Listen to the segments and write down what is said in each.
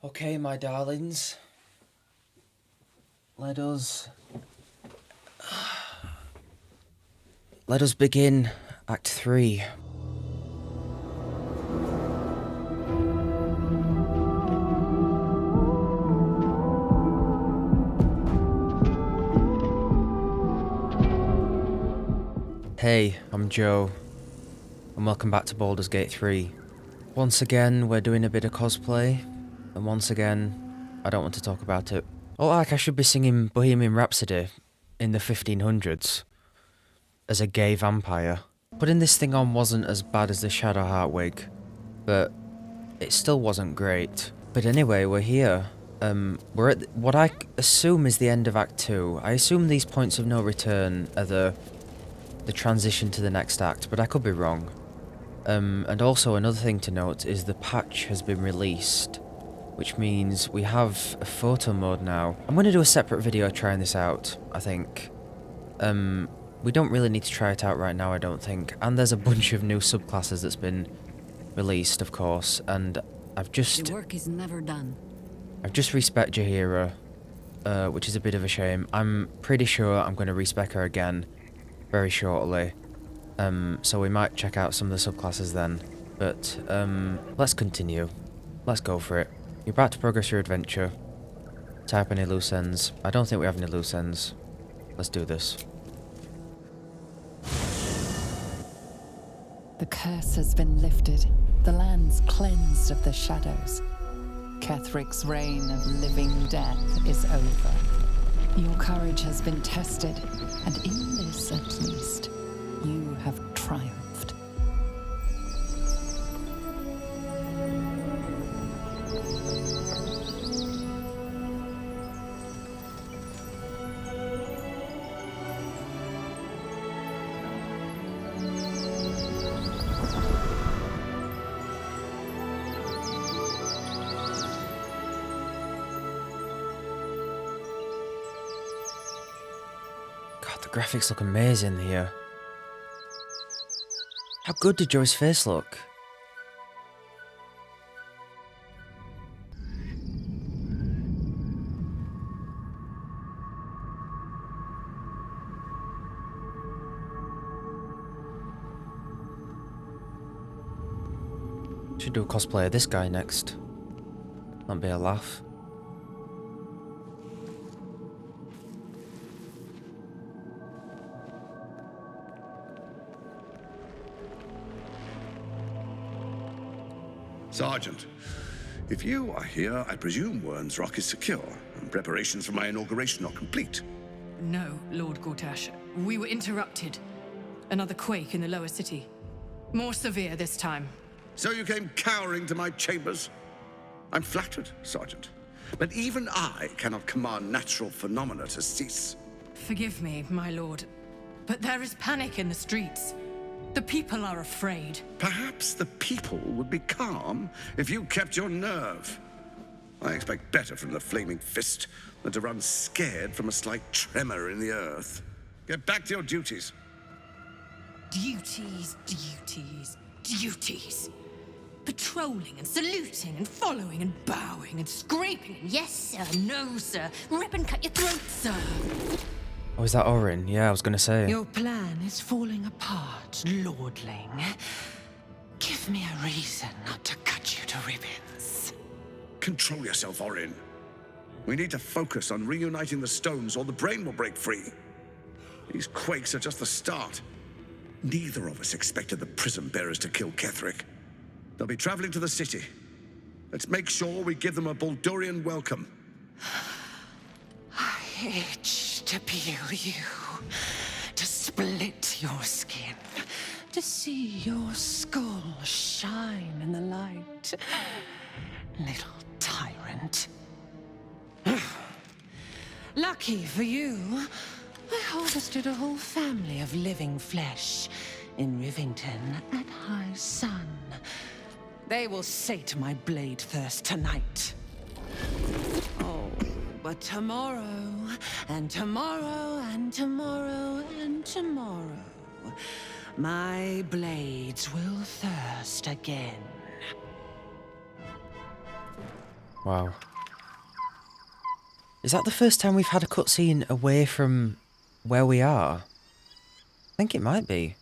Okay, my darlings. Let us begin Act 3. Hey, I'm Joe, and welcome back to Baldur's Gate 3. Once again, we're doing a bit of cosplay, and once again, I don't want to talk about it. Oh, like I should be singing Bohemian Rhapsody in the 1500s as a gay vampire. Putting this thing on wasn't as bad as the Shadowheart wig, but it still wasn't great. But anyway, we're here. We're at what I assume is the end of Act 2. I assume these points of no return are the transition to the next act, but I could be wrong. And also another thing to note is the patch has been released, which means we have a photo mode now. I'm going to do a separate video trying this out, I think. We don't really need to try it out right now, I don't think. And there's a bunch of new subclasses that's been released, of course, and The work is never done. I've just respec Jaheira, which is a bit of a shame. I'm pretty sure I'm going to respec her again very shortly. So we might check out some of the subclasses then. But let's continue. Let's go for it. You're about to progress your adventure. Type any loose ends. I don't think we have any loose ends. Let's do this. The curse has been lifted. The land's cleansed of the shadows. Kethric's reign of living death is over. Your courage has been tested, and in this at least, you have triumphed. God, the graphics look amazing here. How good did Joy's face look? Should do a cosplay of this guy next. That'd be a laugh. Sergeant, if you are here, I presume Wern's Rock is secure, and preparations for my inauguration are complete. No, Lord Gortash. We were interrupted. Another quake in the lower city. More severe this time. So you came cowering to my chambers? I'm flattered, Sergeant, but even I cannot command natural phenomena to cease. Forgive me, my lord, but there is panic in the streets. The people are afraid. Perhaps the people would be calm if you kept your nerve. I expect better from the flaming fist than to run scared from a slight tremor in the earth. Get back to your duties. Duties, duties, duties. Patrolling and saluting and following and bowing and scraping. Yes, sir. No, sir. Rip and cut your throat, sir. Oh, is that Orin? Yeah, I was gonna say. Your plan is falling apart, lordling. Give me a reason not to cut you to ribbons. Control yourself, Orin. We need to focus on reuniting the stones or the brain will break free. These quakes are just the start. Neither of us expected the prism bearers to kill Ketheric. They'll be traveling to the city. Let's make sure we give them a Baldurian welcome. I itch to peel you, to split your skin, to see your skull shine in the light. Little tyrant. Lucky for you, I harvested a whole family of living flesh in Rivington at high sun. They will sate my blade thirst tonight. Oh, but tomorrow, and tomorrow, and tomorrow, and tomorrow, my blades will thirst again. Wow. Is that the first time we've had a cutscene away from where we are? I think it might be.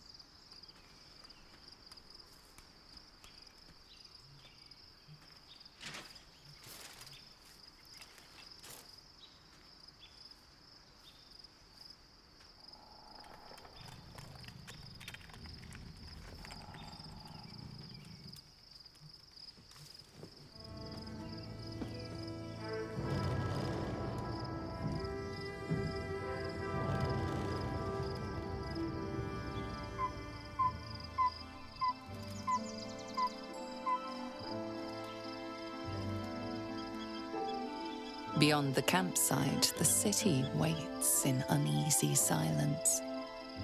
Beyond the campsite, the city waits in uneasy silence,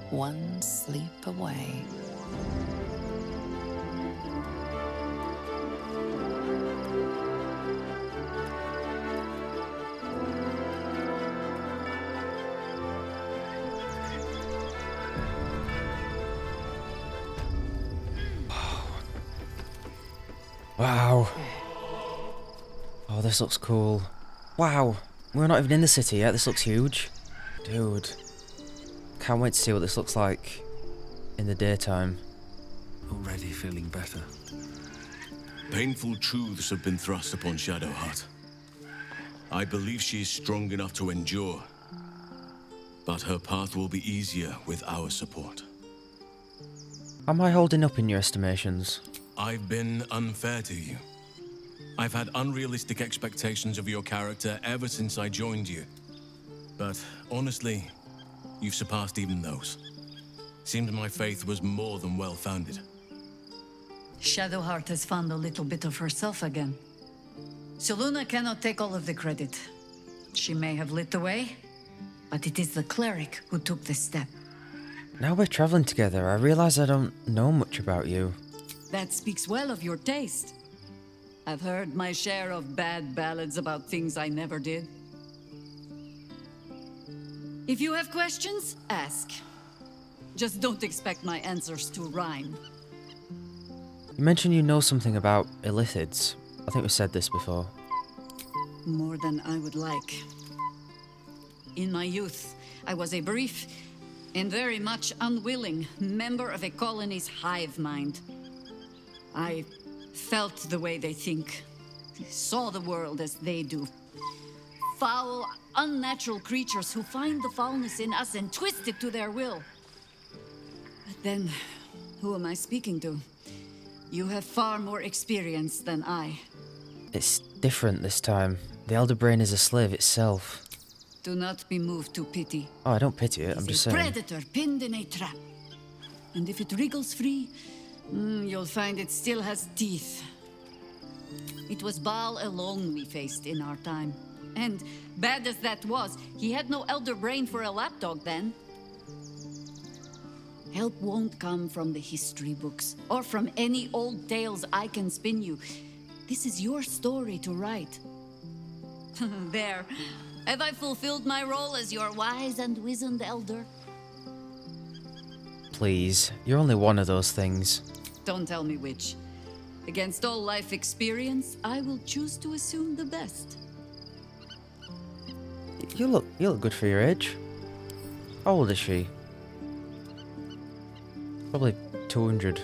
one sleep away. Wow. Oh, this looks cool. Wow. We're not even in the city yet. This looks huge. Dude. Can't wait to see what this looks like in the daytime. Already feeling better. Painful truths have been thrust upon Shadowheart. I believe she is strong enough to endure, but her path will be easier with our support. Am I holding up in your estimations? I've been unfair to you. I've had unrealistic expectations of your character ever since I joined you. But honestly, you've surpassed even those. Seems my faith was more than well-founded. Shadowheart has found a little bit of herself again. Soluna cannot take all of the credit. She may have lit the way, but it is the cleric who took this step. Now we're traveling together, I realize I don't know much about you. That speaks well of your taste. I've heard my share of bad ballads about things I never did. If you have questions, ask. Just don't expect my answers to rhyme. You mentioned you know something about illithids. I think we said this before. More than I would like. In my youth, I was a brief and very much unwilling member of a colony's hive mind. I felt the way they think, saw the world as they do. Foul, unnatural creatures who find the foulness in us and twist it to their will. But then, who am I speaking to? You have far more experience than I. It's different this time. The Elder Brain is a slave itself. Do not be moved to pity. Oh, I don't pity it, I'm just It's a saying. predator pinned in a trap. And if it wriggles free, you'll find it still has teeth. It was Baal alone we faced in our time. And bad as that was, he had no elder brain for a lapdog then. Help won't come from the history books, or from any old tales I can spin you. This is your story to write. There. Have I fulfilled my role as your wise and wizened elder? Please, you're only one of those things. Don't tell me which. Against all life experience, I will choose to assume the best. You look good for your age. How old is she? Probably 200,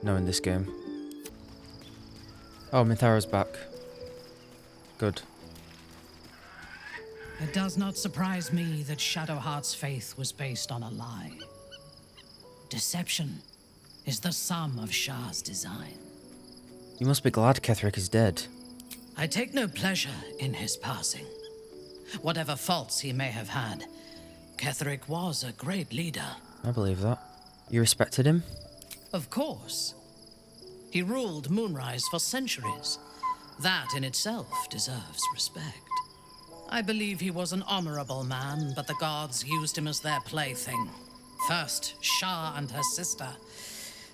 knowing this game. Oh, Minthara's back. Good. It does not surprise me that Shadowheart's faith was based on a lie. Deception is the sum of Shah's design. You must be glad Ketheric is dead. I take no pleasure in his passing. Whatever faults he may have had, Ketheric was a great leader. I believe that. You respected him? Of course. He ruled Moonrise for centuries. That in itself deserves respect. I believe he was an honorable man, but the gods used him as their plaything. First, Shah and her sister,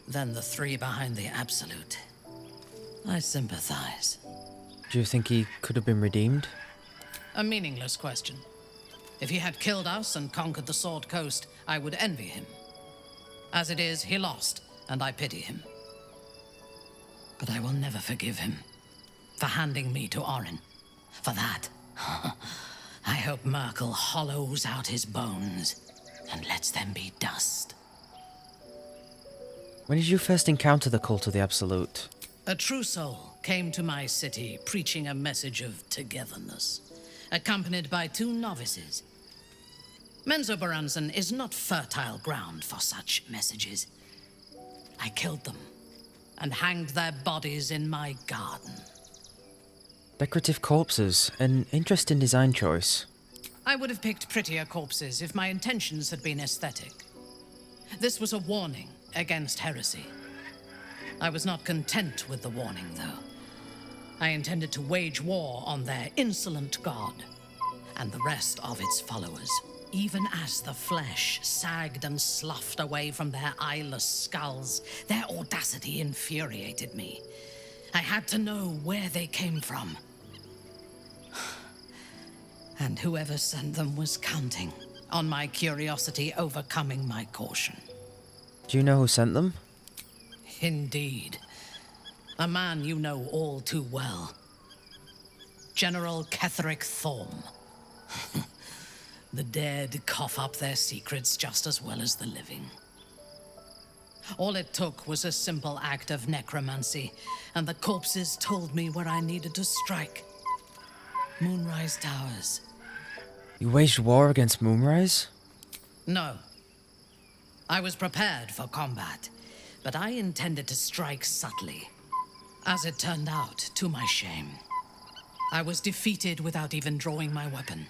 then the three behind the Absolute. I sympathize. Do you think he could have been redeemed? A meaningless question. If he had killed us and conquered the Sword Coast, I would envy him. As it is, he lost, and I pity him. But I will never forgive him. for handing me to Orin. For that, I hope Merkel hollows out his bones and lets them be dust. When did you first encounter the cult of the Absolute? A true soul came to my city preaching a message of togetherness, accompanied by 2 novices. Menzoberranzan is not fertile ground for such messages. I killed them and hanged their bodies in my garden. Decorative corpses, an interesting design choice. I would have picked prettier corpses if my intentions had been aesthetic. This was a warning against heresy. I was not content with the warning, though. I intended to wage war on their insolent god and the rest of its followers. Even as the flesh sagged and sloughed away from their eyeless skulls, their audacity infuriated me. I had to know where they came from. And whoever sent them was counting on my curiosity overcoming my caution. Do you know who sent them? Indeed. A man you know all too well. General Ketheric Thorm. The dead cough up their secrets just as well as the living. All it took was a simple act of necromancy, and the corpses told me where I needed to strike. Moonrise Towers. You waged war against Moonrise? No. I was prepared for combat, but I intended to strike subtly. As it turned out, to my shame, I was defeated without even drawing my weapon.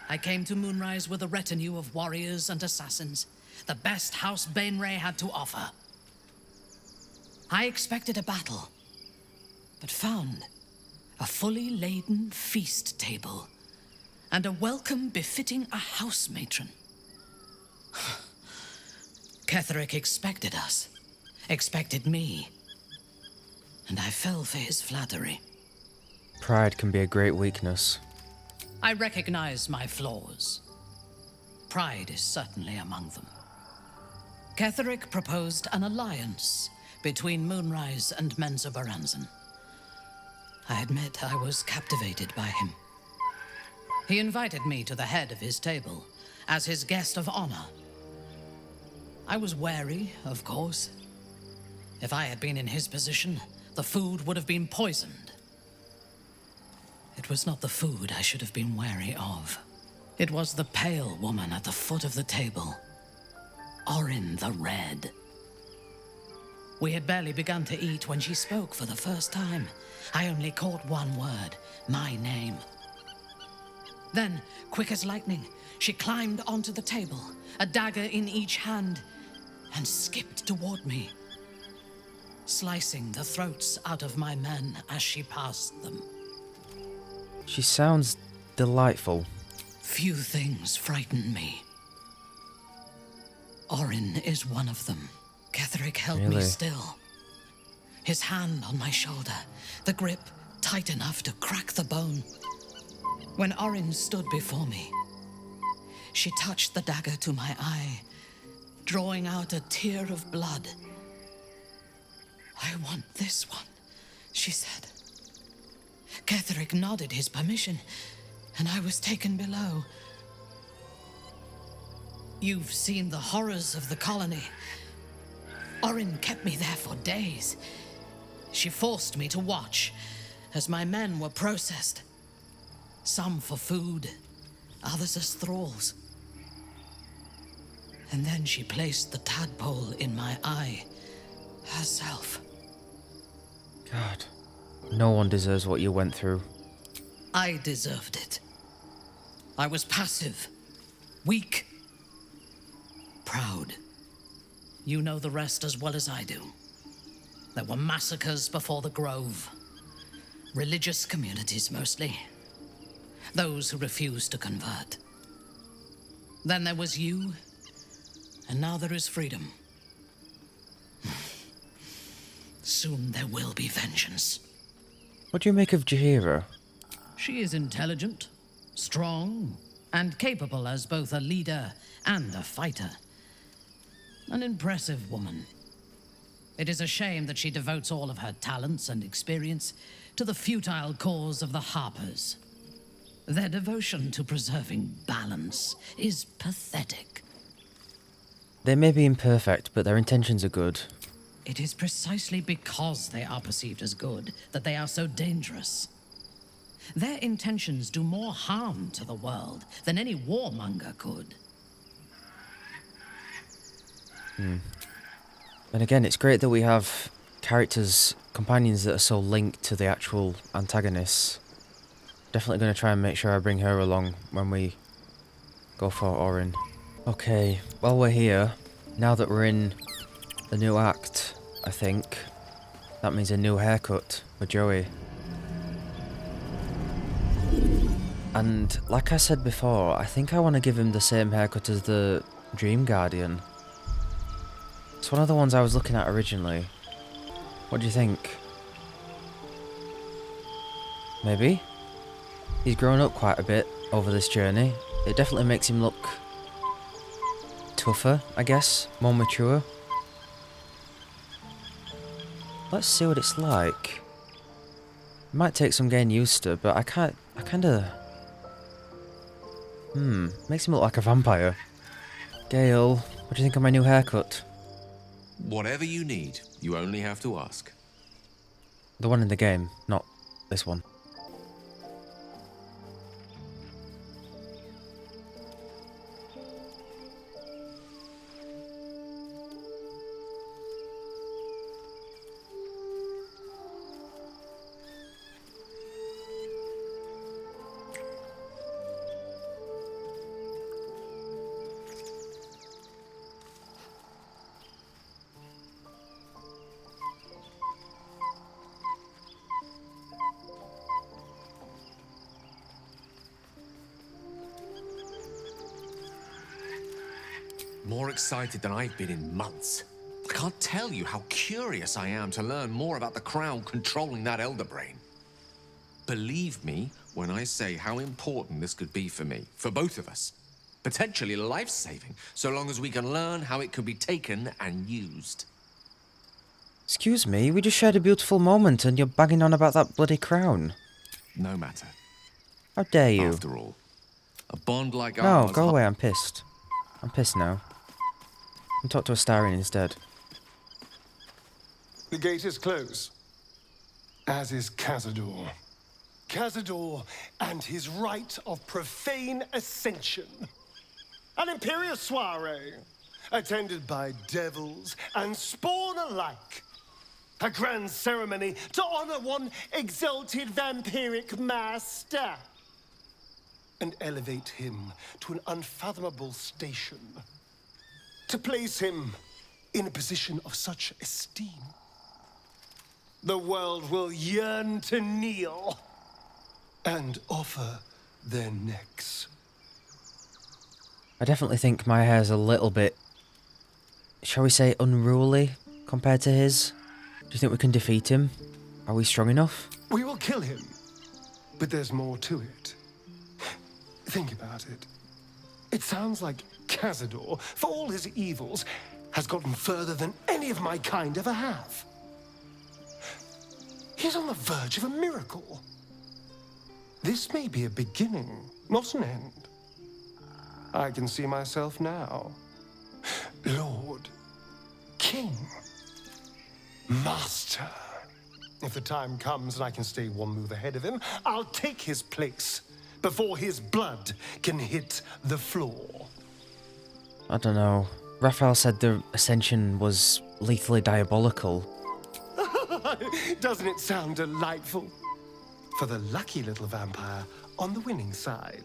I came to Moonrise with a retinue of warriors and assassins, the best House Bainray had to offer. I expected a battle, but found a fully laden feast table and a welcome befitting a house matron. Ketheric expected us, expected me, and I fell for his flattery. Pride can be a great weakness. I recognize my flaws. Pride is certainly among them. Ketheric proposed an alliance between Moonrise and Menzoberranzan. I admit I was captivated by him. He invited me to the head of his table as his guest of honor. I was wary, of course. If I had been in his position, the food would have been poisoned. It was not the food I should have been wary of. It was the pale woman at the foot of the table. Orin the Red. We had barely begun to eat when she spoke for the first time. I only caught one word, my name. Then, quick as lightning, she climbed onto the table, a dagger in each hand, and skipped toward me, slicing the throats out of my men as she passed them. She sounds delightful. Few things frighten me. Orin is one of them. Ketheric held me still. His hand on my shoulder, the grip tight enough to crack the bone. When Orin stood before me, she touched the dagger to my eye, drawing out a tear of blood. "I want this one," she said. Ketheric nodded his permission, and I was taken below. You've seen the horrors of the colony. Orin kept me there for days. She forced me to watch as my men were processed. Some for food, others as thralls. And then she placed the tadpole in my eye herself. God, no one deserves what you went through. I deserved it. I was passive, weak, proud. You know the rest as well as I do. There were massacres before the Grove. Religious communities mostly. Those who refused to convert. Then there was you, and now there is freedom. Soon there will be vengeance. What do you make of Jaheira? She is intelligent, strong, and capable as both a leader and a fighter. An impressive woman. It is a shame that she devotes all of her talents and experience to the futile cause of the Harpers. Their devotion to preserving balance is pathetic. They may be imperfect, but their intentions are good. It is precisely because they are perceived as good that they are so dangerous. Their intentions do more harm to the world than any warmonger could. And again, it's great that we have characters, companions that are so linked to the actual antagonists. Definitely going to try and make sure I bring her along when we go for Orin. Okay, while we're here, now that we're in the new act, I think, that means a new haircut for Joey. And like I said before, I think I want to give him the same haircut as the Dream Guardian. It's one of the ones I was looking at originally. What do you think? Maybe? He's grown up quite a bit over this journey. It definitely makes him look tougher, I guess, more mature. Let's see what it's like. It might take some getting used to, but I kinda... makes him look like a vampire. Gale, what do you think of my new haircut? Whatever you need, you only have to ask. The one in the game, not this one. More excited than I've been in months. I can't tell you how curious I am to learn more about the Crown controlling that Elder Brain. Believe me when I say how important this could be for me, for both of us. Potentially life-saving, so long as we can learn how it could be taken and used. Excuse me, we just shared a beautiful moment and you're banging on about that bloody crown. No matter. How dare you? After all, a bond like No, ours... go away, I'm pissed. I'm pissed now. And talk to Astarion instead. The gate is closed, as is Cazador. Cazador and his rite of profane ascension. An imperial soiree, attended by devils and spawn alike. A grand ceremony to honor one exalted vampiric master. And elevate him to an unfathomable station. To place him in a position of such esteem. The world will yearn to kneel and offer their necks. I definitely think my hair's a little bit, shall we say, unruly compared to his. Do you think we can defeat him? Are we strong enough? We will kill him, but there's more to it. Think about it. It sounds like Cazador, for all his evils, has gotten further than any of my kind ever have. He's on the verge of a miracle. This may be a beginning, not an end. I can see myself now. Lord, King, Master. If the time comes and I can stay one move ahead of him, I'll take his place. Before his blood can hit the floor. I don't know. Raphael said the ascension was lethally diabolical. Doesn't it sound delightful? For the lucky little vampire on the winning side.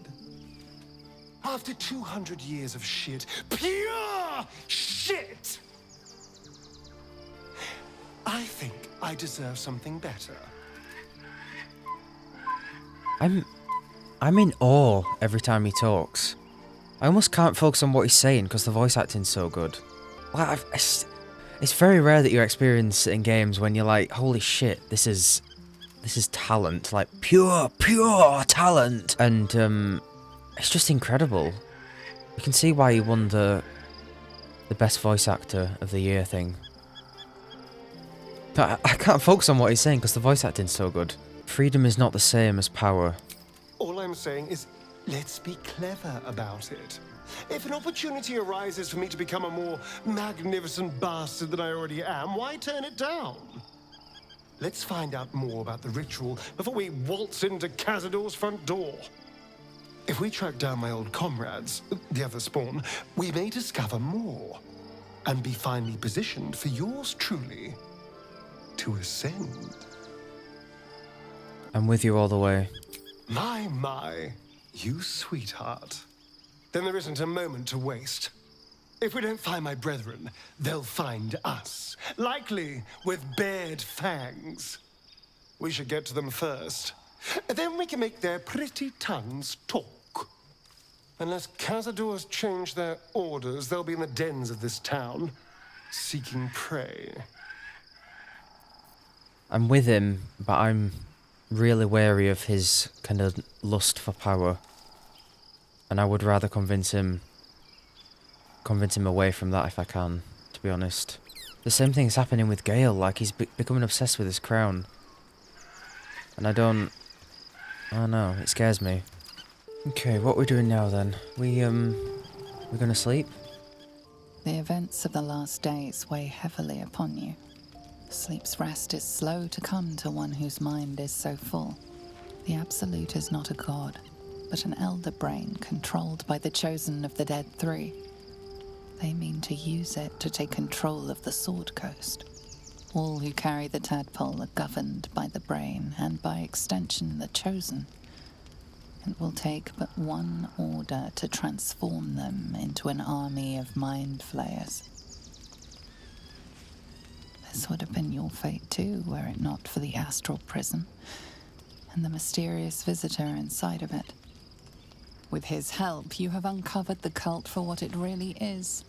After 200 years of shit, pure shit! I think I deserve something better. I'm in awe every time he talks. I almost can't focus on what he's saying because the voice acting's so good. Like, it's very rare that you experience in games when you're like, holy shit, this is talent, like pure talent. And it's just incredible. You can see why he won the best voice actor of the year thing. I can't focus on what he's saying because the voice acting's so good. Freedom is not the same as power. All I'm saying is, let's be clever about it. If an opportunity arises for me to become a more magnificent bastard than I already am, why turn it down? Let's find out more about the ritual before we waltz into Cazador's front door. If we track down my old comrades, the other spawn, we may discover more and be finally positioned for yours truly to ascend. I'm with you all the way. My, you sweetheart. Then there isn't a moment to waste. If we don't find my brethren, they'll find us, likely with bared fangs. We should get to them first. Then we can make their pretty tongues talk. Unless Cazadors change their orders, they'll be in the dens of this town, seeking prey. I'm with him, but I'm really wary of his kind of lust for power. And I would rather convince him away from that if I can, to be honest. The same thing is happening with Gale, like he's becoming obsessed with his crown. And I don't know, it scares me. Okay, what are we doing now then? We're gonna sleep? The events of the last days weigh heavily upon you. Sleep's rest is slow to come to one whose mind is so full. The Absolute is not a god, but an elder brain controlled by the chosen of the Dead Three. They mean to use it to take control of the Sword Coast. All who carry the tadpole are governed by the brain, and by extension the chosen. It will take but one order to transform them into an army of mind flayers. This would have been your fate too, were it not for the Astral prism and the mysterious visitor inside of it. With his help, you have uncovered the cult for what it really is.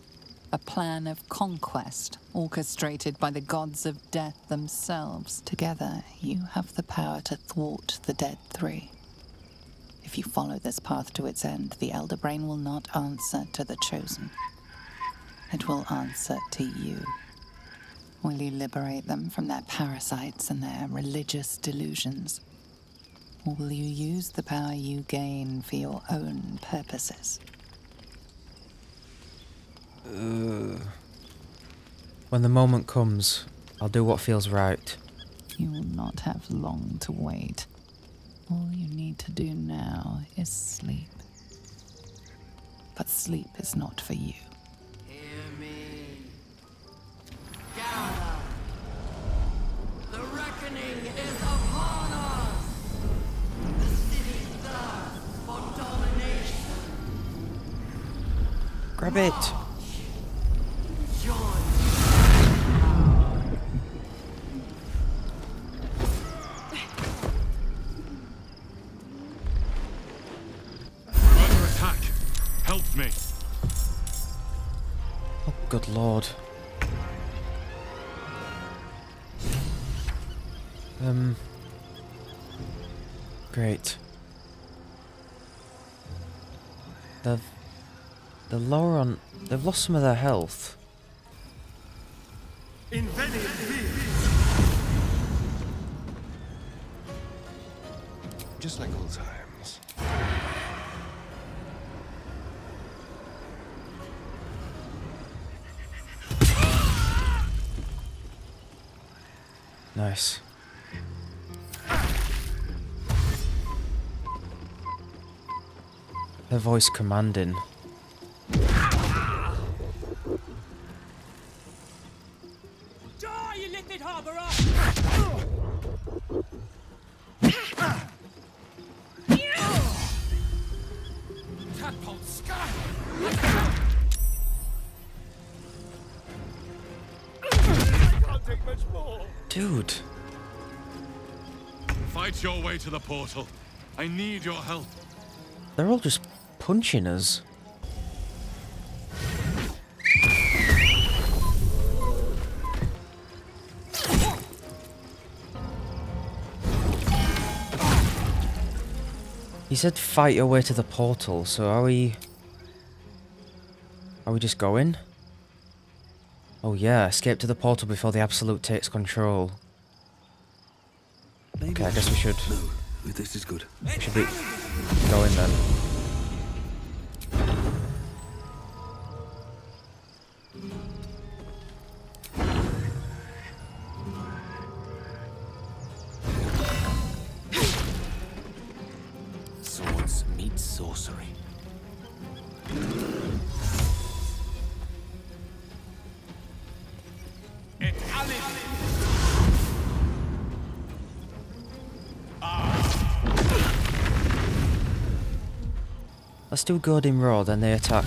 A plan of conquest, orchestrated by the gods of death themselves. Together, you have the power to thwart the Dead Three. If you follow this path to its end, the Elder Brain will not answer to the Chosen. It will answer to you. Will you liberate them from their parasites and their religious delusions? Or will you use the power you gain for your own purposes? When the moment comes, I'll do what feels right. You will not have long to wait. All you need to do now is sleep. But sleep is not for you. Hear me. Gather. The reckoning is upon us. The city thirsts for domination. Grab it. Under attack. Help me. Oh, good lord. Great. The Lauron, they've lost some of their health. Just like old times. Nice. Her voice commanding. Die, you little harborer! Tadpole sky! I can't take much more. Dude. Fight your way to the portal. I need your help. They're all just punching us. He said fight your way to the portal, so are we just going? Oh yeah, escape to the portal before the Absolute takes control. Okay, I guess we should. No, this is good. We should be going then. Swords meet sorcery. Let's do Goading Roar, then they attack.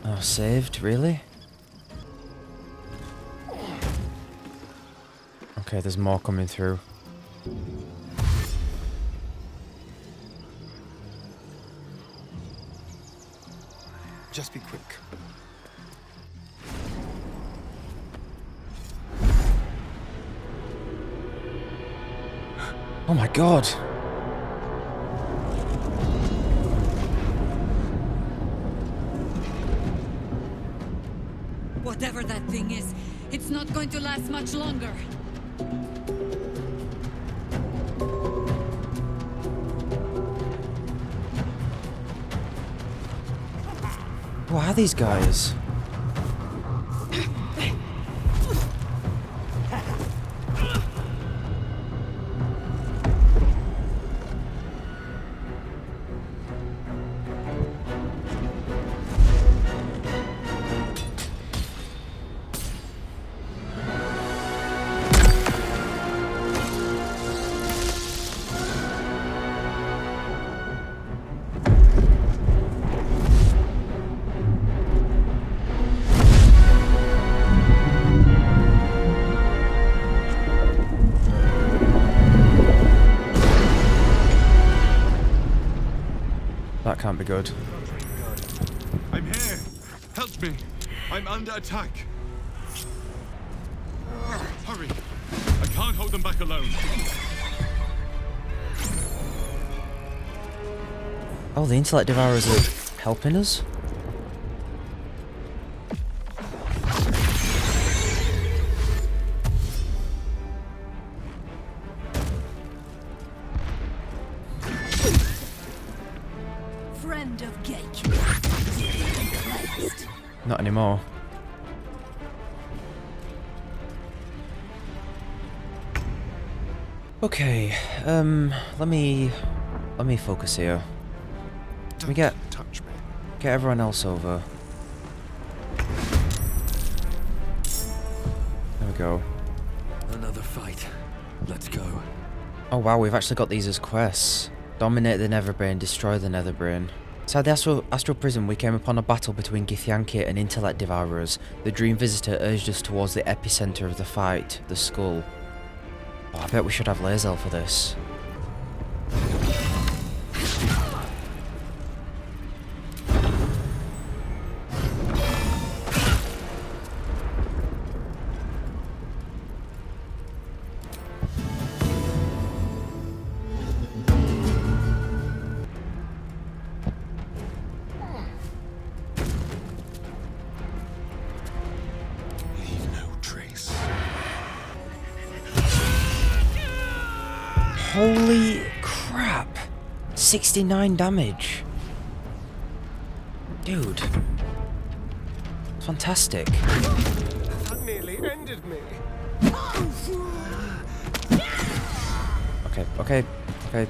Oh, saved? Really? Okay, there's more coming through. Just be quick. Oh my god! Whatever that thing is, it's not going to last much longer. Who are these guys? That can't be good. I'm here! Help me! I'm under attack! Hurry! I can't hold them back alone! Oh, the intellect devourers are helping us? Friend of Gate. Not anymore. Okay, let me focus here. Let me get everyone else over. There we go. Another fight. Let's go. Oh wow, we've actually got these as quests. Dominate the Netherbrain, destroy the Netherbrain. Inside the Astral Prison, we came upon a battle between Githyanki and Intellect Devourers. The Dream Visitor urged us towards the epicenter of the fight, the skull. Oh, I bet we should have Lae'zel for this. Holy crap! 69 damage. Dude. Fantastic. That nearly ended me. Okay. I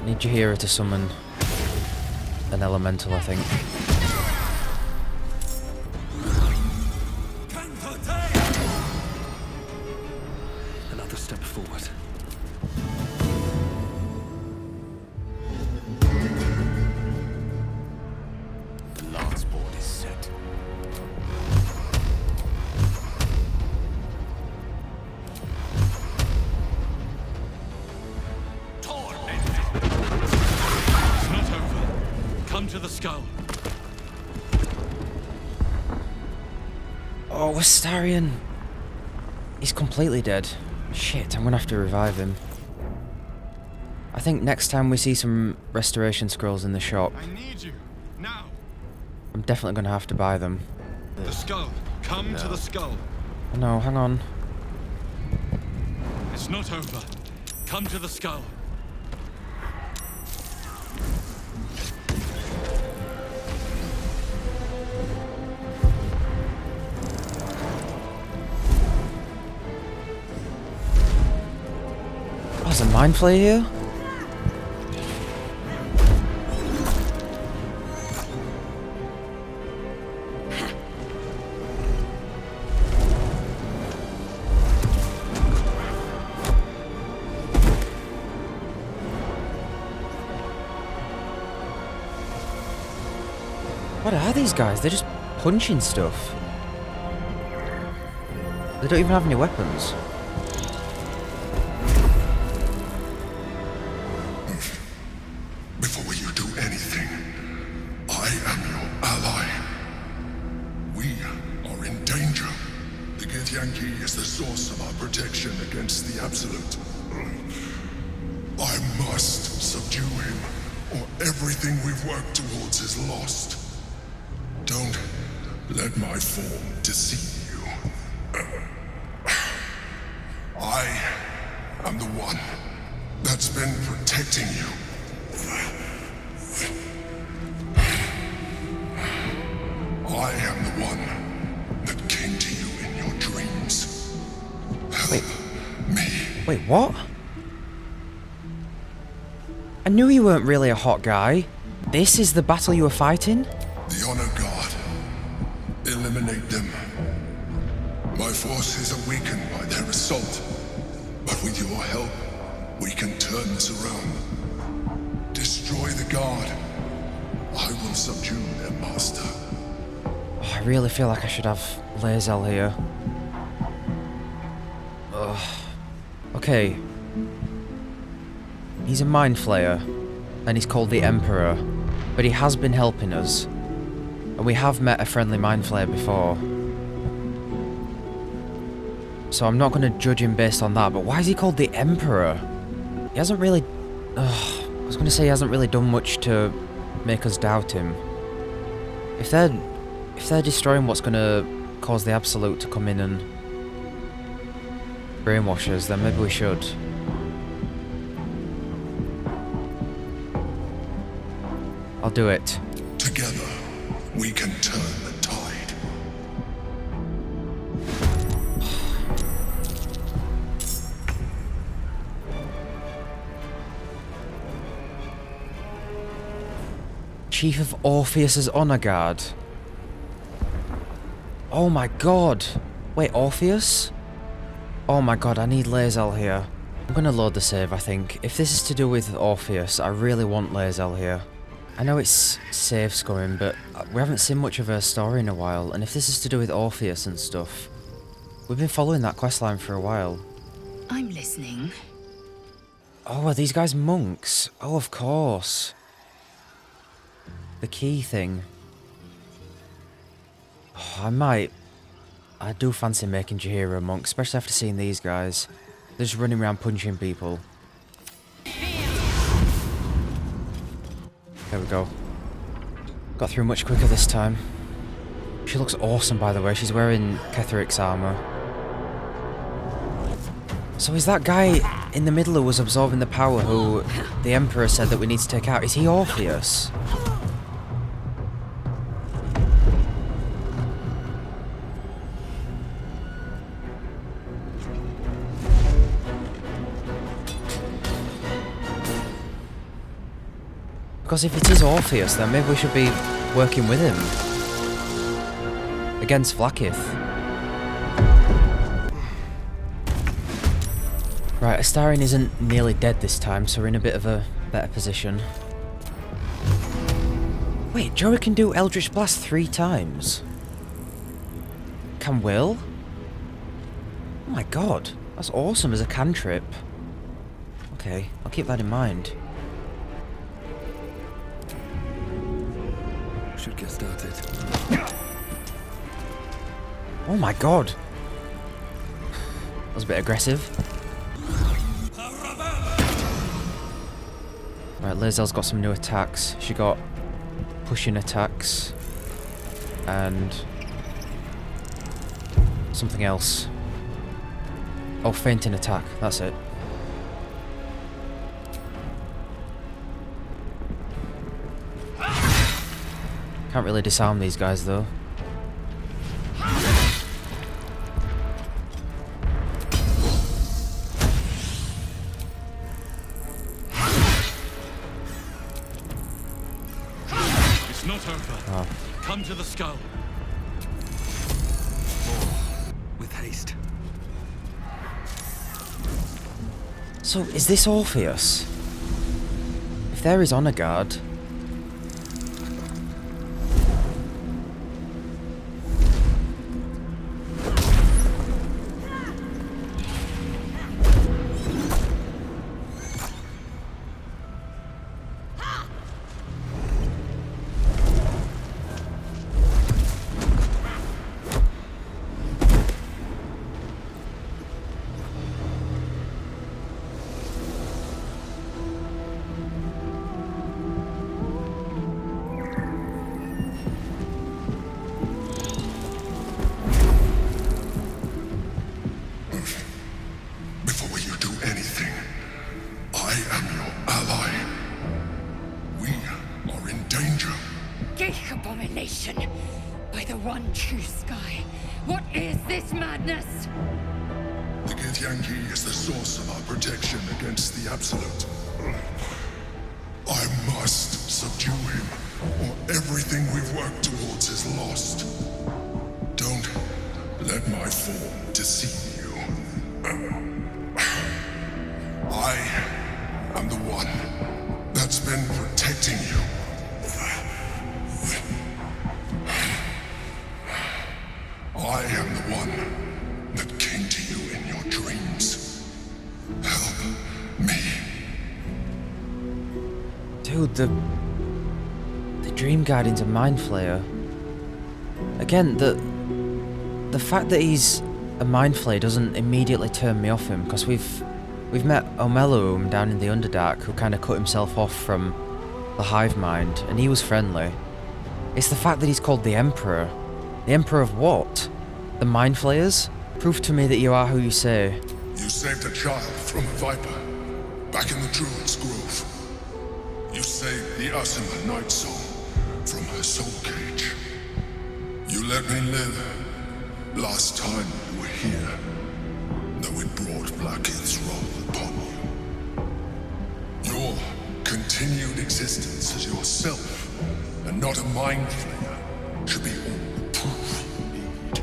need Jaheira to summon an elemental, I think. Another step forward. The lance board is set. It's not over. Come to the skull. Oh, Astarion! He's completely dead. Shit, I'm gonna have to revive him. I think next time we see some restoration scrolls in the shop, I need you. Now. I'm definitely gonna have to buy them. The skull. Come to the skull. Oh no, hang on. It's not over. Come to the skull. Oh, there's a mind flayer here? What are these guys? They're just punching stuff. They don't even have any weapons. Before you do anything, I am your ally. We are in danger. The Githyanki is the source of our protection against the Absolute. I must subdue him, or everything we've worked towards is lost. Don't let my form deceive you. I am the one that's been protecting you. I am the one that came to you in your dreams. Help me. Wait, what? I knew you weren't really a hot guy. This is the battle you were fighting? The Honor God. Eliminate them. My forces are weakened by their assault. But with your help, we can turn this around. Destroy the God. I will subdue their master. Oh, I really feel like I should have Lae'zel here. Ugh. Okay. He's a mind flayer, and he's called the Emperor, but he has been helping us. And we have met a friendly mind flayer before. So I'm not going to judge him based on that, but why is he called the Emperor? He hasn't really... I was going to say he hasn't really done much to make us doubt him. If they're destroying what's going to cause the Absolute to come in and brainwash us, then maybe we should. I'll do it. Together, we can turn the tide. Chief of Orpheus's Honor Guard. Oh my god. Wait, Orpheus? Oh my god, I need Lae'zel here. I'm gonna load the save, I think. If this is to do with Orpheus, I really want Lae'zel here. I know it's save scoring, but we haven't seen much of her story in a while, and if this is to do with Orpheus and stuff, we've been following that questline for a while. I'm listening. Oh, are these guys monks? Oh, of course. The key thing. Oh, I do fancy making Jaheira a monk, especially after seeing these guys. They're just running around punching people. There we go. Got through much quicker this time. She looks awesome, by the way. She's wearing Ketheric's armor. So is that guy in the middle who was absorbing the power who the Emperor said that we need to take out? Is he Orpheus? Because if it is Orpheus, then maybe we should be working with him. Against Vlaakith. Right, Astarion isn't nearly dead this time, so we're in a bit of a better position. Wait, Joey can do Eldritch Blast 3 times? Can Will? Oh my god, that's awesome as a cantrip. Okay, I'll keep that in mind. Should get started. Oh my god. That was a bit aggressive. Right, Lae'zel's got some new attacks. She got pushing attacks and something else. Oh, fainting attack. That's it. Can't really disarm these guys though. It's not over. Oh. Come to the skull. With haste. So, is this Orpheus? If there is honor guard. Before you do anything, I am your ally. We are in danger. Geek abomination! By the one true sky, what is this madness? The Githyanki is the source of our protection against the Absolute. I must subdue him, or everything we've worked towards is lost. Don't let my form deceive you. I am the one that's been protecting you. I am the one that came to you in your dreams. Help me. Dude, the dream guide into Mind Flayer. Again, the fact that he's a Mind Flayer doesn't immediately turn me off him, because we've met Omeluum down in the Underdark who kind of cut himself off from the hive mind, and he was friendly. It's the fact that he's called the Emperor. The Emperor of what? The Mind Flayers? Prove to me that you are who you say. You saved a child from a viper, back in the Druid's Grove. You saved the Asima Night Soul from her soul cage. You let me live last time you were here, though it brought Blackheath's wrath upon you. Your continued existence as yourself, and not a Mind Flayer, should be all the proof you need.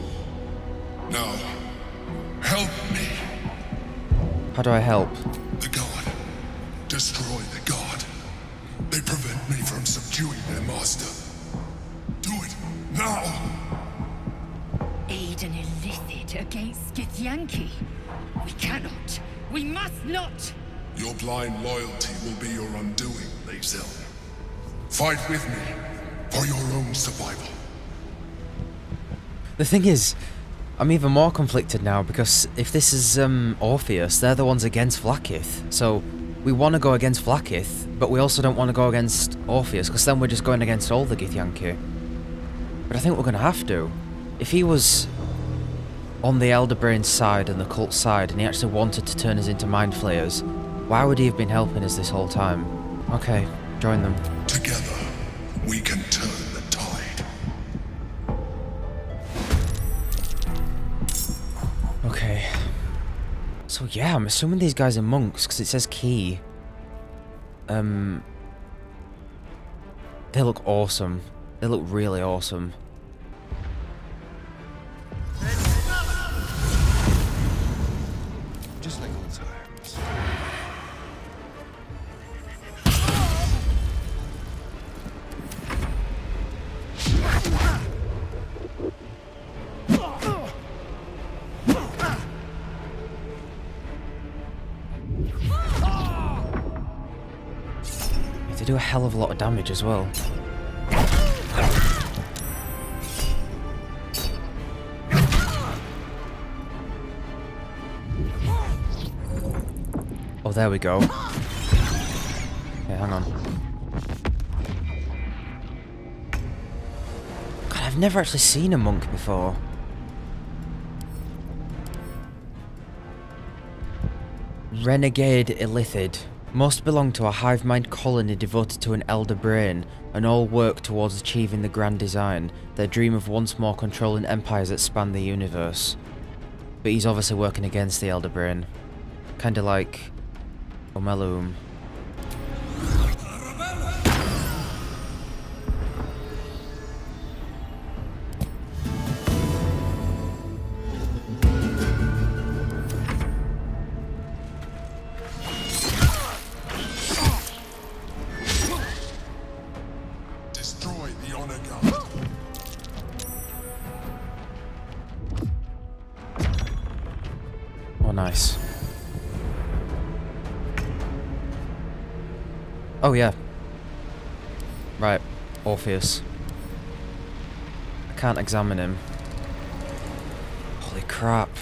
Now, help me. How do I help? The god. Destroy the god. They prevent me from subduing their master. Do it now. Aid an illicit against Githyanki. We cannot. We must not. Your blind loyalty will be your undoing, Lae'zel. Fight with me for your own survival. The thing is, I'm even more conflicted now, because if this is Orpheus, they're the ones against Blackheath. So we want to go against Blackheath, but we also don't want to go against Orpheus, because then we're just going against all the Githyanki. But I think we're going to have to. If he was on the Elder Brain's side and the cult side, and he actually wanted to turn us into Mind Flayers, why would he have been helping us this whole time? Okay, join them. Together, we can turn the tide. Okay. So yeah, I'm assuming these guys are monks, because it says key. They look awesome. They look really awesome. Just like old times. They do a hell of a lot of damage as well. Oh, there we go. Okay, hang on. God, I've never actually seen a monk before. Renegade Illithid. Most belong to a hive mind colony devoted to an elder brain, and all work towards achieving the grand design, their dream of once more controlling empires that span the universe. But he's obviously working against the elder brain. Kinda like Omelum. Nice. Oh yeah. Right, Orpheus. I can't examine him. Holy crap.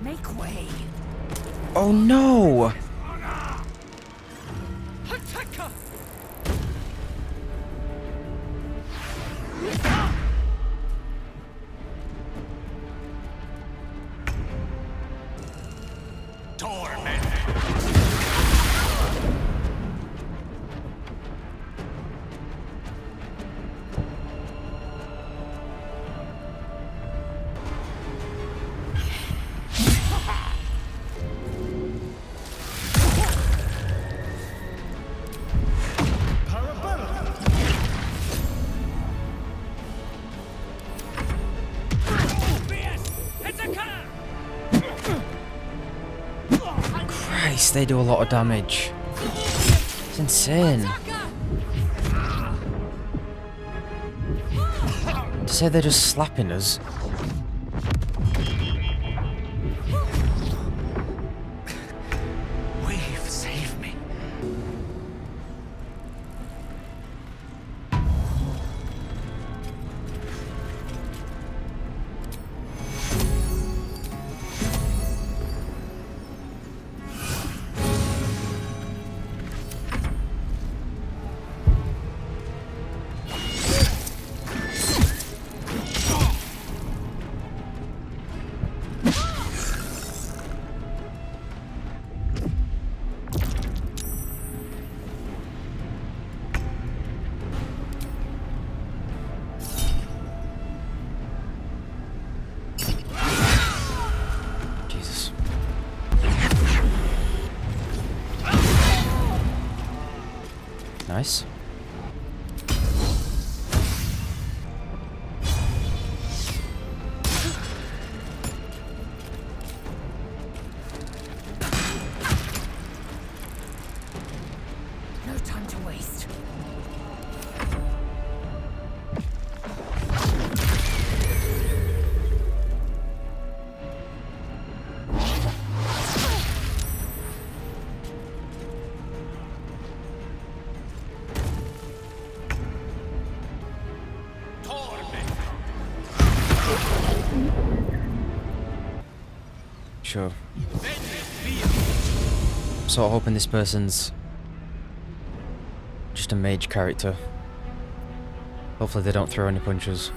Make way. Oh no! They do a lot of damage. It's insane. To say they're just slapping us. Wave, save me. Nice. No time to waste. Sure. I'm sort of hoping this person's just a mage character. Hopefully they don't throw any punches.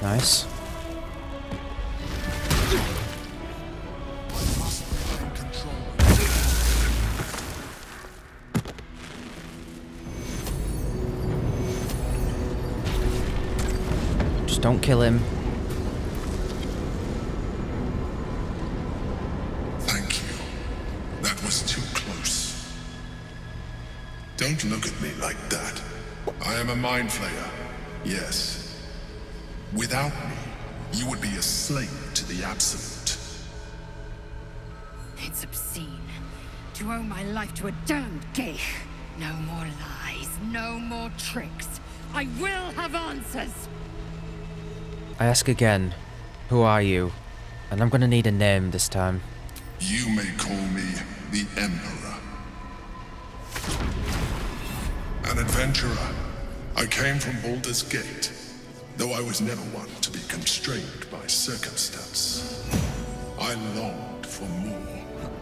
Nice. Just don't kill him. Thank you. That was too close. Don't look at me like that. I am a mind flayer. Yes. Without me, you would be a slave to the Absolute. It's obscene to owe my life to a damned geich. No more lies, no more tricks. I will have answers. I ask again, who are you? And I'm gonna need a name this time. You may call me the Emperor. An adventurer. I came from Baldur's Gate, though I was never one to be constrained by circumstance. I longed for more.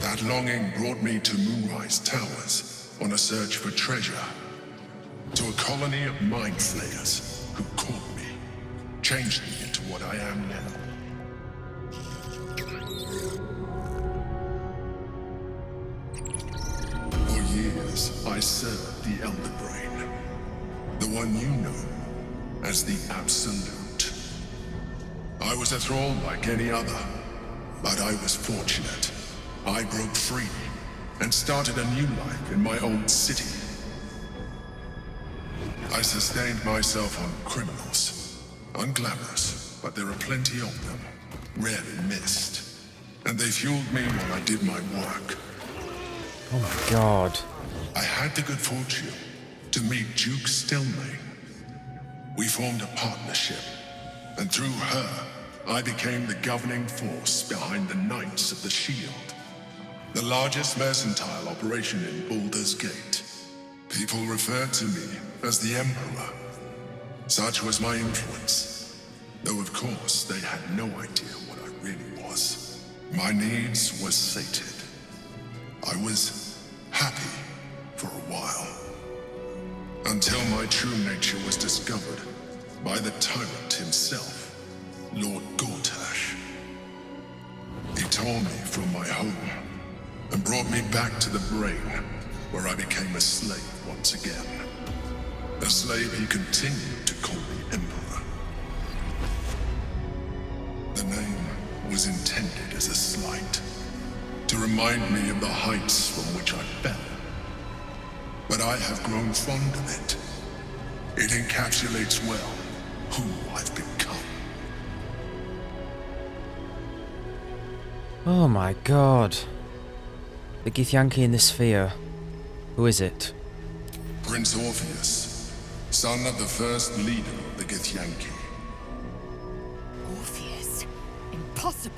That longing brought me to Moonrise Towers on a search for treasure. To a colony of mind flayers who caught me, changed me into what I am now. For years, I served the Elder Brain, the one you know as the Absolute. I was a thrall like any other, but I was fortunate. I broke free and started a new life in my old city. I sustained myself on criminals. Unglamorous, but there are plenty of them, rarely missed. And they fueled me while I did my work. Oh my god. I had the good fortune to meet Duke Stelmane. We formed a partnership, and through her, I became the governing force behind the Knights of the Shield, the largest mercantile operation in Baldur's Gate. People referred to me as the Emperor. Such was my influence, though of course they had no idea what I really was. My needs were sated. I was happy for a while, until my true nature was discovered by the tyrant himself, Lord Gortash. He tore me from my home and brought me back to the Brain, where I became a slave once again. A slave he continued to call me Emperor. The name was intended as a slight, to remind me of the heights from which I fell. But I have grown fond of it. It encapsulates well who I've become. Oh my god. The Githyanki in the sphere. Who is it? Prince Orpheus, son of the first leader of the Githyanki. Orpheus? Impossible.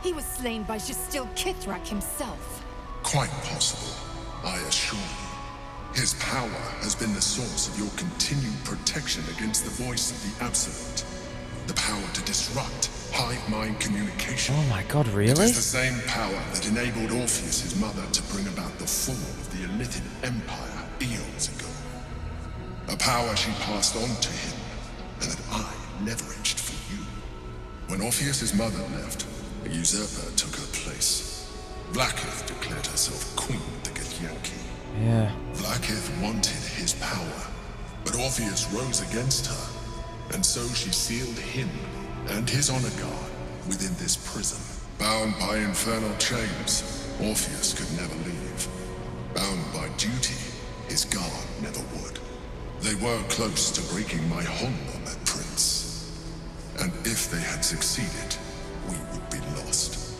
He was slain by Jastil Kithrak himself. Quite possible, I assure you. His power has been the source of your continued protection against the voice of the Absolute. The power to disrupt hive mind communication. Oh my god, really? It is the same power that enabled Orpheus' mother to bring about the fall of the Elithid Empire eons ago. A power she passed on to him, and that I leveraged for you. When Orpheus' mother left, a usurper took her place. Blackith declared herself queen of the Githyanki. Yeah. Blackith wanted his power, but Orpheus rose against her, and so she sealed him and his honor guard within this prison. Bound by infernal chains, Orpheus could never leave. Bound by duty, his guard never would. They were close to breaking my hold on that prince. And if they had succeeded, we would be lost.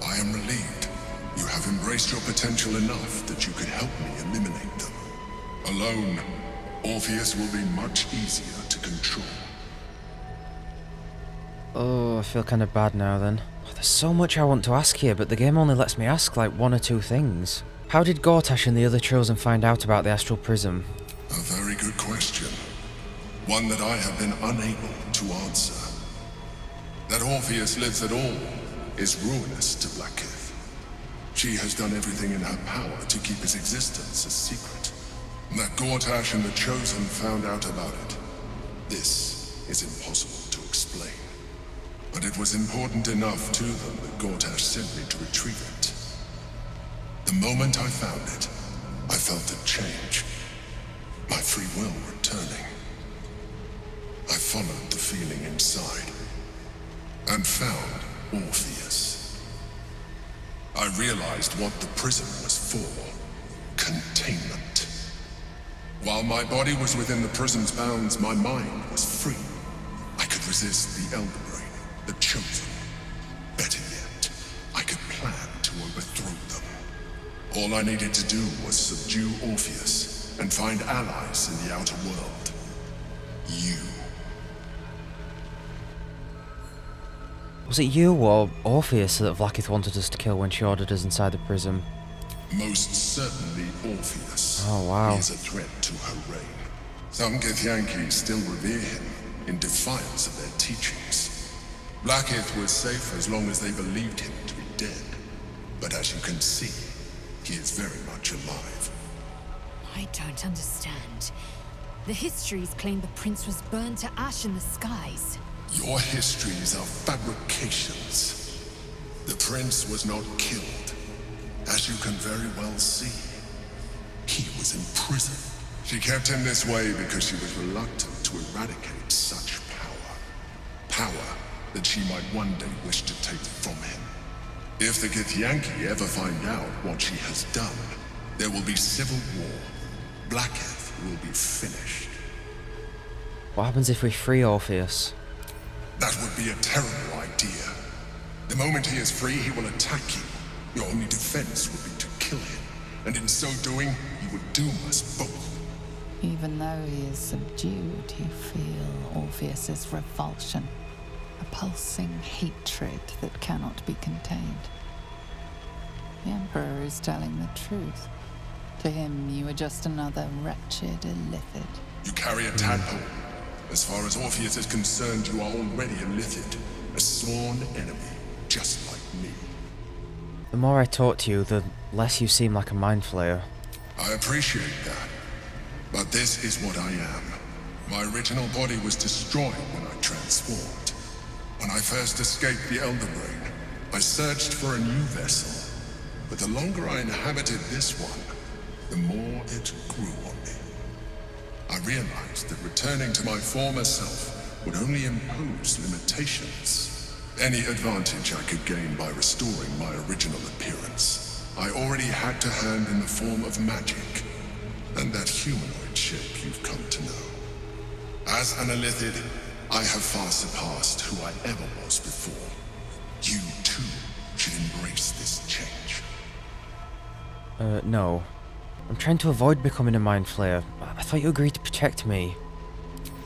I am relieved. You have embraced your potential enough that you could help me eliminate them. Alone, Orpheus will be much easier to control. Oh, I feel kind of bad now then. Oh, there's so much I want to ask here, but the game only lets me ask like one or two things. How did Gortash and the other Chosen find out about the Astral Prism? A very good question. One that I have been unable to answer. That Orpheus lives at all is ruinous to Blackith. She has done everything in her power to keep his existence a secret. That Gortash and the Chosen found out about it. This is impossible to explain. But it was important enough to them that Gortash sent me to retrieve it. The moment I found it, I felt a change. My free will returning. I followed the feeling inside, and found Orpheus. I realized what the prism was for. Containment. While my body was within the prism's bounds, my mind was free. I could resist the Elder Brain, the Chosen. Better yet, I could plan to overthrow them. All I needed to do was subdue Orpheus and find allies in the outer world. You. Was it you or Orpheus that Vlaakith wanted us to kill when she ordered us inside the prism? Most certainly Orpheus. Oh, wow. He is a threat to her reign. Some Githyanki still revere him in defiance of their teachings. Vlaakith was safe as long as they believed him to be dead. But as you can see, he is very much alive. I don't understand. The histories claim the prince was burned to ash in the skies. Your histories are fabrications. The prince was not killed. As you can very well see, he was in prison. She kept him this way because she was reluctant to eradicate such power. Power that she might one day wish to take from him. If the Githyanki ever find out what she has done, there will be civil war. Vlaakith will be finished. What happens if we free Orpheus? That would be a terrible idea. The moment he is free, he will attack you. Your only defense would be to kill him, and in so doing, he would doom us both. Even though he is subdued, you feel Orpheus's revulsion, a pulsing hatred that cannot be contained. The Emperor is telling the truth. To him, you are just another wretched illithid. You carry a tadpole. As far as Orpheus is concerned, you are already a illithid, a sworn enemy, just like me. The more I talk to you, the less you seem like a mind flayer. I appreciate that. But this is what I am. My original body was destroyed when I transformed. When I first escaped the Elder Brain, I searched for a new vessel. But the longer I inhabited this one, the more it grew on me. I realized that returning to my former self would only impose limitations. Any advantage I could gain by restoring my original appearance, I already had to hand in the form of magic, and that humanoid shape you've come to know. As an illithid, I have far surpassed who I ever was before. You, too, should embrace this change. No. I'm trying to avoid becoming a mind flayer. I thought you agreed to protect me.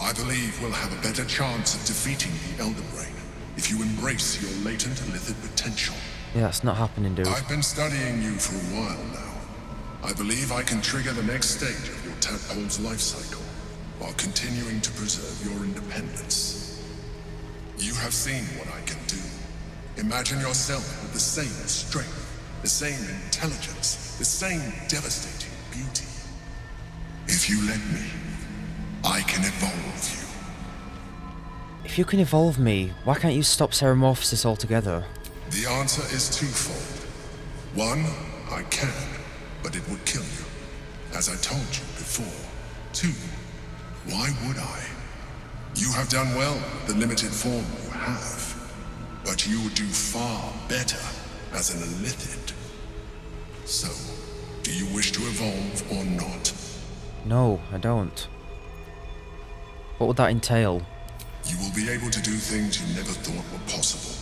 I believe we'll have a better chance of defeating the Elder Brain if you embrace your latent illithid potential. Yeah, that's not happening, dude. I've been studying you for a while now. I believe I can trigger the next stage of your tadpole's life cycle, while continuing to preserve your independence. You have seen what I can do. Imagine yourself with the same strength, the same intelligence, the same devastating beauty. If you let me, I can evolve you. If you can evolve me, why can't you stop Ceramorphosis altogether? The answer is twofold. One, I can, but it would kill you, as I told you before. Two, why would I? You have done well with the limited form you have, but you would do far better as an illithid. So, do you wish to evolve or not? No, I don't. What would that entail? You will be able to do things you never thought were possible.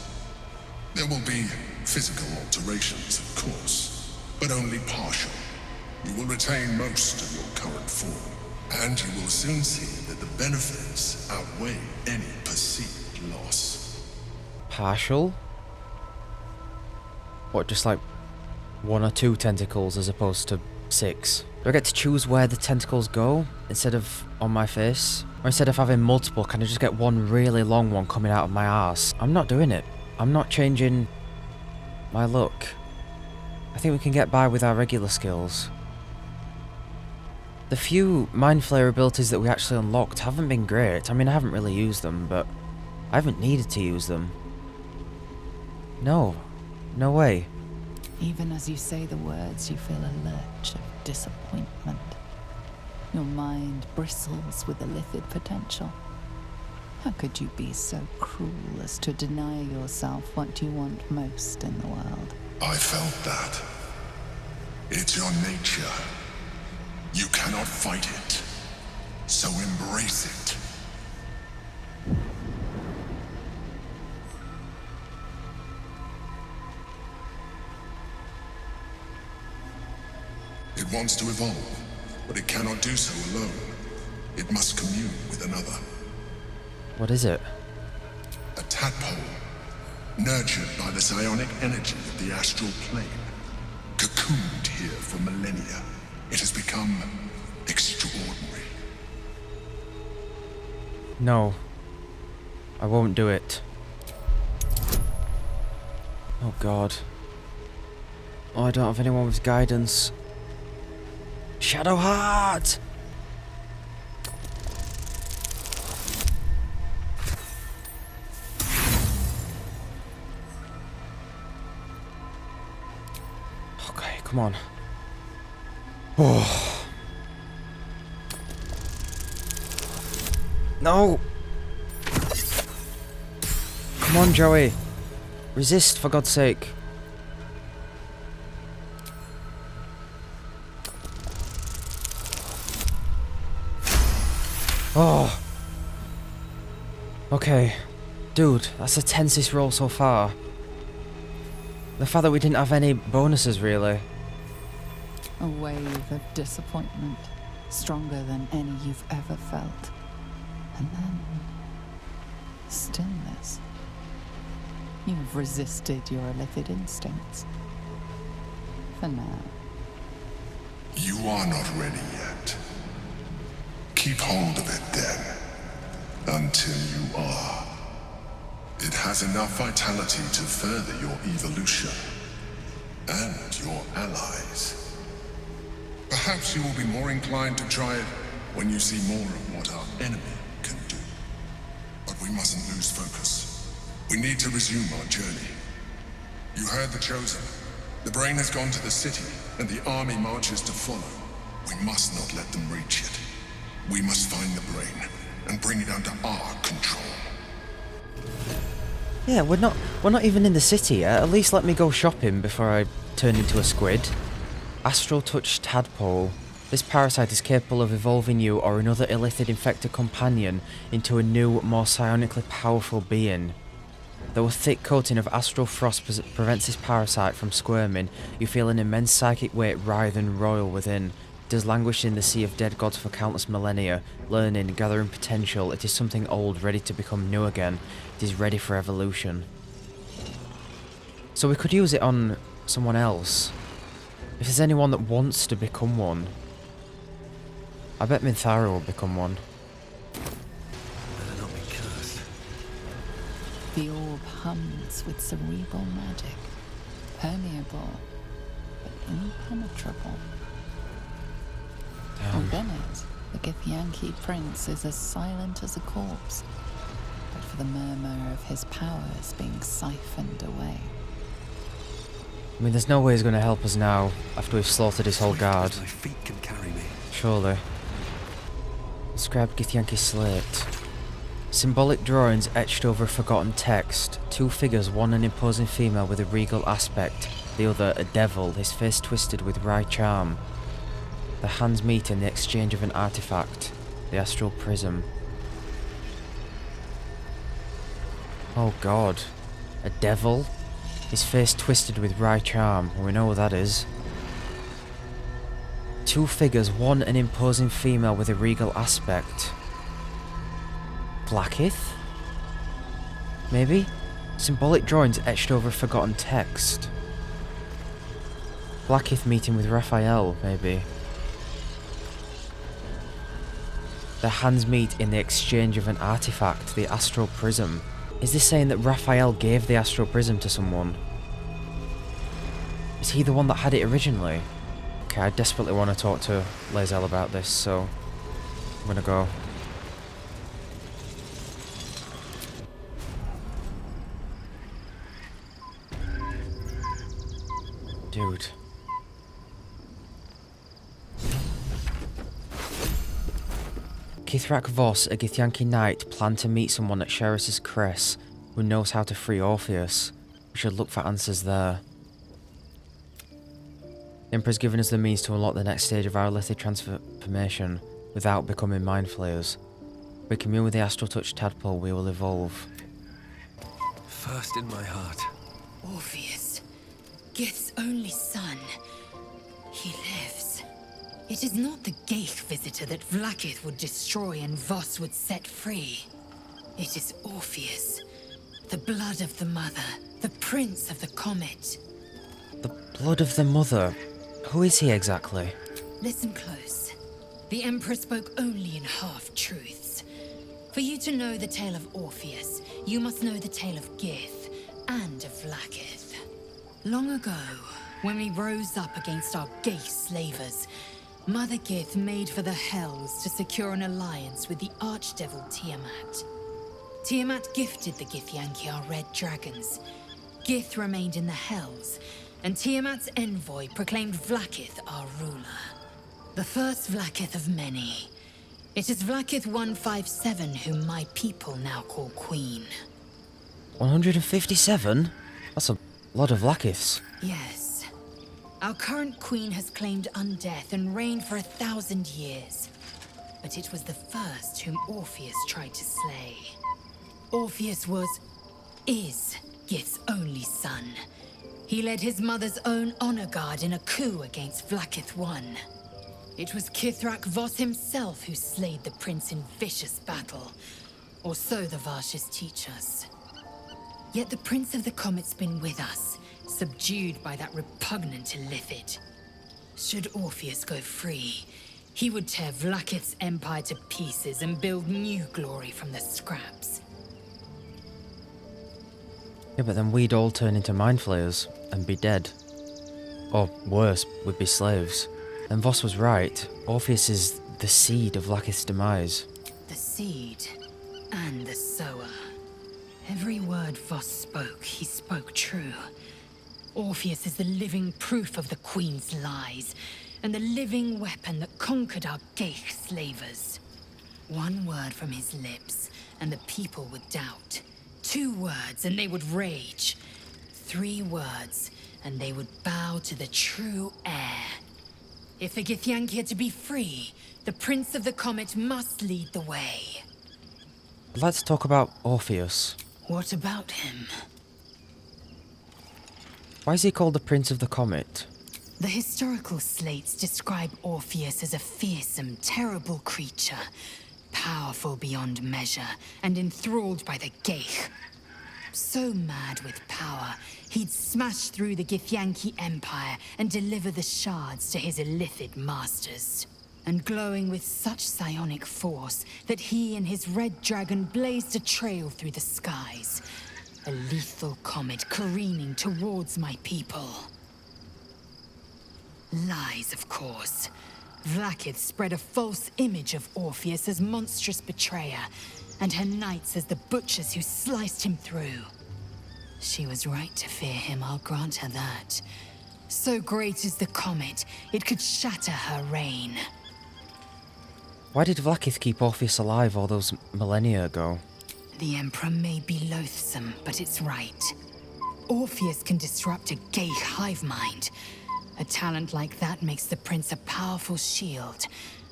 There will be physical alterations, of course, but only partial. You will retain most of your current form, and you will soon see that the benefits outweigh any perceived loss. Partial? What, just like 1 or 2 tentacles as opposed to 6? Do I get to choose where the tentacles go instead of on my face? Or instead of having multiple, can I just get one really long one coming out of my arse? I'm not doing it. I'm not changing my look. I think we can get by with our regular skills. The few Mind Flayer abilities that we actually unlocked haven't been great. I mean, I haven't really used them, but I haven't needed to use them. No. No way. Even as you say the words, you feel a lurch of disappointment. Your mind bristles with illithid potential. How could you be so cruel as to deny yourself what you want most in the world? I felt that. It's your nature. You cannot fight it. So embrace it. It wants to evolve, but it cannot do so alone. It must commune with another. What is it? A tadpole. nurtured by the psionic energy of the astral plane. Cocooned here for millennia, it has become extraordinary. No. I won't do it. Oh god. Oh, I don't have anyone with guidance. Shadowheart! Okay, come on. Oh. No! Come on, Joey. Resist, for God's sake. Oh. Okay. Dude, that's the tensest roll so far. The fact that we didn't have any bonuses, really. A wave of disappointment, stronger than any you've ever felt. And then... stillness. You've resisted your illithid instincts. For now. You are not ready yet. Keep hold of it then, until you are. It has enough vitality to further your evolution, and your allies. Perhaps you will be more inclined to try it when you see more of what our enemy can do. But we mustn't lose focus. We need to resume our journey. You heard the Chosen. The brain has gone to the city, and the army marches to follow. We must not let them reach it. We must find the brain and bring it under our control. Yeah, we're not even in the city yet. At least let me go shopping before I turn into a squid. Astral touch tadpole. This parasite is capable of evolving you or another illithid infected companion into a new, more psionically powerful being. Though a thick coating of astral frost prevents this parasite from squirming, you feel an immense psychic weight writhe and roil within. It does languish in the sea of dead gods for countless millennia, learning, gathering potential. It is something old, ready to become new again. It is ready for evolution. So we could use it on someone else. If there's anyone that wants to become one. I bet Minthara will become one. Better not be cursed. The orb hums with cerebral magic. Permeable, but impenetrable. Within it, the Githyanki prince is as silent as a corpse, but for the murmur of his powers being siphoned away. I mean, there's no way he's going to help us now, after we've slaughtered his whole guard. My feet can carry me. Surely. Inscribed Githyanki slate. Symbolic drawings etched over a forgotten text. Two figures, one an imposing female with a regal aspect, the other a devil, his face twisted with wry charm. The hands meet in the exchange of an artifact, the Astral prism. Oh god. A devil? His face twisted with wry charm. We know what that is. Two figures, one an imposing female with a regal aspect. Blackith? Maybe? Symbolic drawings etched over a forgotten text. Blackith meeting with Raphael, maybe. Their hands meet in the exchange of an artifact, the Astral prism. Is this saying that Raphael gave the Astral prism to someone? Is he the one that had it originally? Okay, I desperately want to talk to Lae'zel about this, so I'm gonna go. Dude. Kithrak Voss, a Githyanki knight, planned to meet someone at Sheris's Cress who knows how to free Orpheus. We should look for answers there. The Emperor's given us the means to unlock the next stage of our illithid transformation without becoming mind flayers. We commune with the Astral Touch tadpole, we will evolve. First in my heart. Orpheus, Gith's only son. He lives. It is not the Ghaik visitor that Vlaakith would destroy and Voss would set free. It is Orpheus, the blood of the mother, Prince of the Comet. The blood of the mother. Who is he exactly? Listen close. The Emperor spoke only in half-truths. For you to know the tale of Orpheus, you must know the tale of Gith and of Vlaakith. Long ago, when we rose up against our gay slavers, Mother Gith made for the Hells to secure an alliance with the archdevil Tiamat. Tiamat gifted the Githyanki our red dragons. Gith remained in the Hells, and Tiamat's envoy proclaimed Vlaakith our ruler. The first Vlaakith of many. It is Vlaakith 157 whom my people now call Queen. 157? That's a lot of Vlaakiths. Yes. Our current queen has claimed undeath and reigned for 1,000 years. But it was the first whom Orpheus tried to slay. Orpheus is Gith's only son. He led his mother's own honor guard in a coup against Vlaakith I. It was Kithrak Voss himself who slayed the prince in vicious battle, or so the Varshas teach us. Yet the Prince of the Comet's been with us, subdued by that repugnant illithid. Should Orpheus go free, he would tear Vlaakith's empire to pieces and build new glory from the scraps. Yeah, but then we'd all turn into mind flayers and be dead. Or worse, we'd be slaves. And Voss was right. Orpheus is the seed of Vlaakith's demise. The seed and the sower. Every word Voss spoke, he spoke true. Orpheus is the living proof of the Queen's lies, and the living weapon that conquered our Geich slavers. One word from his lips, and the people would doubt. 2 words, and they would rage. 3 words, and they would bow to the true heir. If the Githyanki are to be free, the Prince of the Comet must lead the way. Let's talk about Orpheus. What about him? Why is he called the Prince of the Comet? The historical slates describe Orpheus as a fearsome, terrible creature, powerful beyond measure, and enthralled by the Geich. So mad with power, he'd smash through the Githyanki Empire and deliver the shards to his illithid masters. And glowing with such psionic force that he and his red dragon blazed a trail through the skies. A lethal comet careening towards my people. Lies, of course. Vlaakith spread a false image of Orpheus as monstrous betrayer, and her knights as the butchers who sliced him through. She was right to fear him, I'll grant her that. So great is the comet, it could shatter her reign. Why did Vlaakith keep Orpheus alive all those millennia ago? The Emperor may be loathsome, but it's right. Orpheus can disrupt a Geich hive mind. A talent like that makes the prince a powerful shield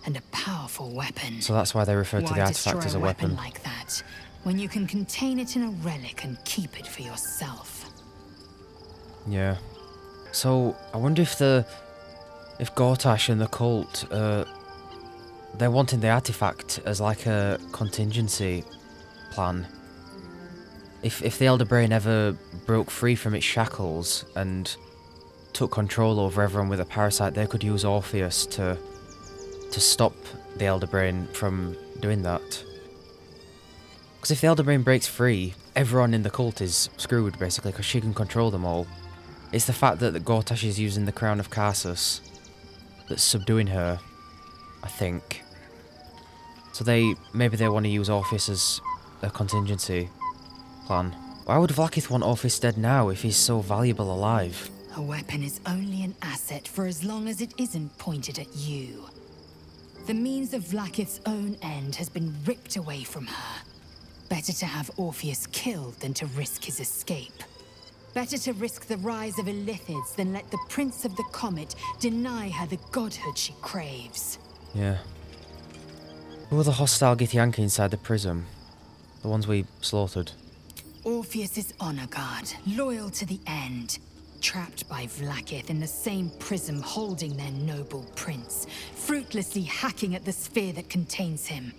and a powerful weapon. So that's why they refer to the artifact as a weapon. Like that, when you can contain it in a relic and keep it for yourself. Yeah. So I wonder if Gortash and the cult, they're wanting the artifact as like a contingency plan. If the Elder Brain ever broke free from its shackles and took control over everyone with a parasite, they could use Orpheus to stop the Elder Brain from doing that. Because if the Elder Brain breaks free, everyone in the cult is screwed, basically, because she can control them all. It's the fact that Gortash is using the Crown of Karsus that's subduing her, I think. So maybe they want to use Orpheus as a contingency plan. Why would Vlaakith want Orpheus dead now if he's so valuable alive? A weapon is only an asset for as long as it isn't pointed at you. The means of Vlaakith's own end has been ripped away from her. Better to have Orpheus killed than to risk his escape. Better to risk the rise of illithids than let the Prince of the Comet deny her the godhood she craves. Yeah. Who are the hostile Githyanki inside the prism? The ones we slaughtered. Orpheus's honor guard, loyal to the end. Trapped by Vlaakith in the same prism holding their noble prince, fruitlessly hacking at the sphere that contains him.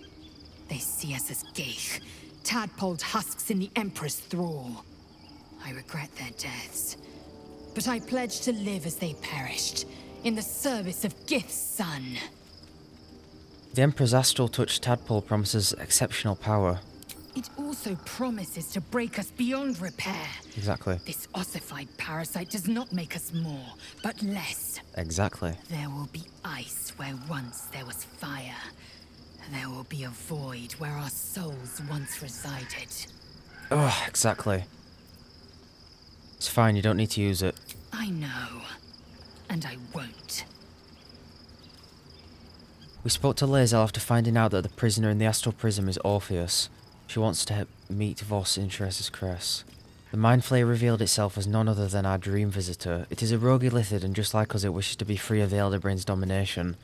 They see us as Geich, tadpoled husks in the Emperor's thrall. I regret their deaths. But I pledge to live as they perished, in the service of Gith's son. The Emperor's Astral Touch tadpole promises exceptional power. It also promises to break us beyond repair. Exactly. This ossified parasite does not make us more, but less. Exactly. There will be ice where once there was fire. There will be a void where our souls once resided. Oh, exactly. It's fine, you don't need to use it. I know. And I won't. We spoke to Lae'zel after finding out that the prisoner in the Astral Prism is Orpheus. She wants to meet Vos in Teresa's Cress. The Mind Flayer revealed itself as none other than our dream visitor. It is a rogue illithid, and just like us, it wishes to be free of the Elder Brain's domination.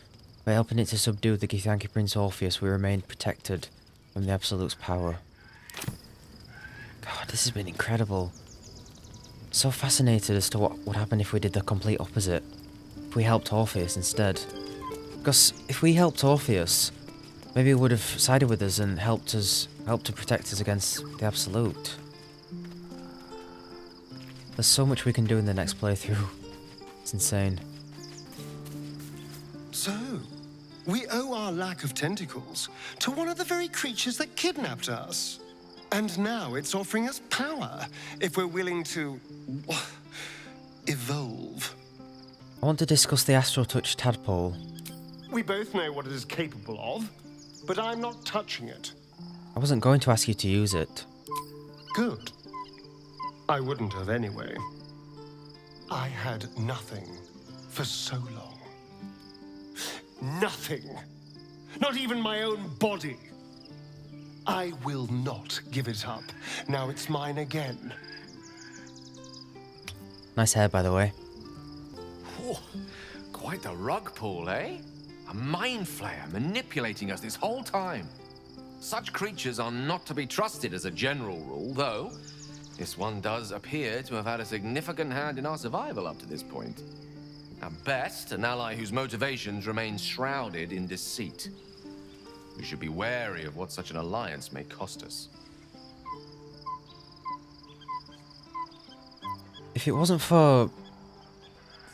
By helping it to subdue the Githyanki Prince Orpheus, we remain protected from the Absolute's power. God, this has been incredible. So fascinated as to what would happen if we did the complete opposite. If we helped Orpheus instead. Because if we helped Orpheus, maybe he would have sided with us and helped to protect us against the Absolute. There's so much we can do in the next playthrough. It's insane. So, we owe our lack of tentacles to one of the very creatures that kidnapped us. And now it's offering us power, if we're willing to evolve. I want to discuss the Astral Touch tadpole. We both know what it is capable of, but I'm not touching it. I wasn't going to ask you to use it. Good. I wouldn't have anyway. I had nothing for so long. Nothing. Not even my own body. I will not give it up. Now it's mine again. Nice hair, by the way. Oh, quite the rug pull, eh? A mind flayer manipulating us this whole time. Such creatures are not to be trusted as a general rule, though this one does appear to have had a significant hand in our survival up to this point. At best, an ally whose motivations remain shrouded in deceit. We should be wary of what such an alliance may cost us. If it wasn't for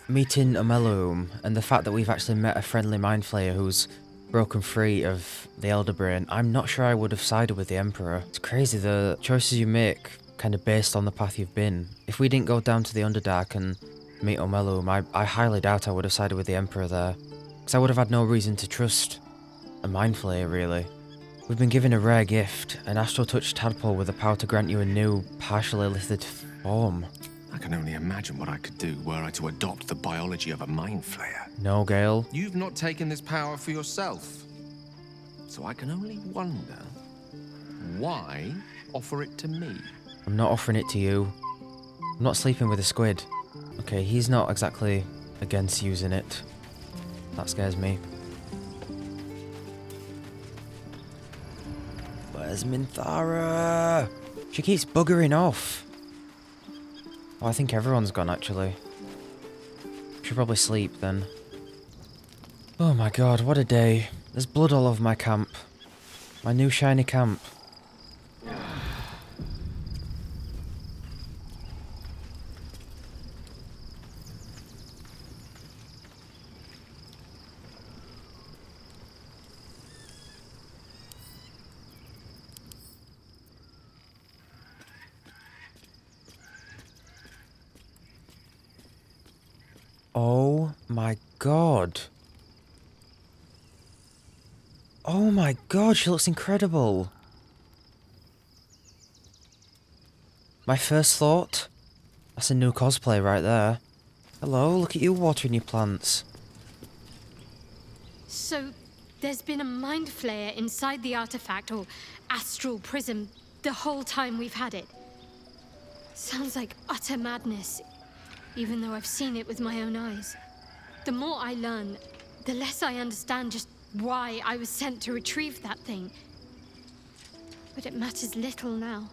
meeting Omeluum and the fact that we've actually met a friendly mind flayer who's broken free of the Elder Brain, I'm not sure I would have sided with the Emperor. It's crazy, the choices you make kind of based on the path you've been. If we didn't go down to the Underdark and meet Omeluum, I highly doubt I would have sided with the Emperor there. Because I would have had no reason to trust a mind flayer, really. We've been given a rare gift, an Astral Touch tadpole with the power to grant you a new, partially illithid form. I can only imagine what I could do were I to adopt the biology of a mind flayer. No, Gale. You've not taken this power for yourself. So I can only wonder, why offer it to me? I'm not offering it to you. I'm not sleeping with a squid. Okay, he's not exactly against using it. That scares me. Where's Minthara? She keeps buggering off. Oh, I think everyone's gone, actually. Should probably sleep, then. Oh my god, what a day. There's blood all over my camp. My new shiny camp. Oh my god. Oh my god, she looks incredible. My first thought? That's a new cosplay right there. Hello, look at you watering your plants. So, there's been a mind flayer inside the artifact, or astral prism, the whole time we've had it. Sounds like utter madness, even though I've seen it with my own eyes. The more I learn, the less I understand just why I was sent to retrieve that thing. But it matters little now.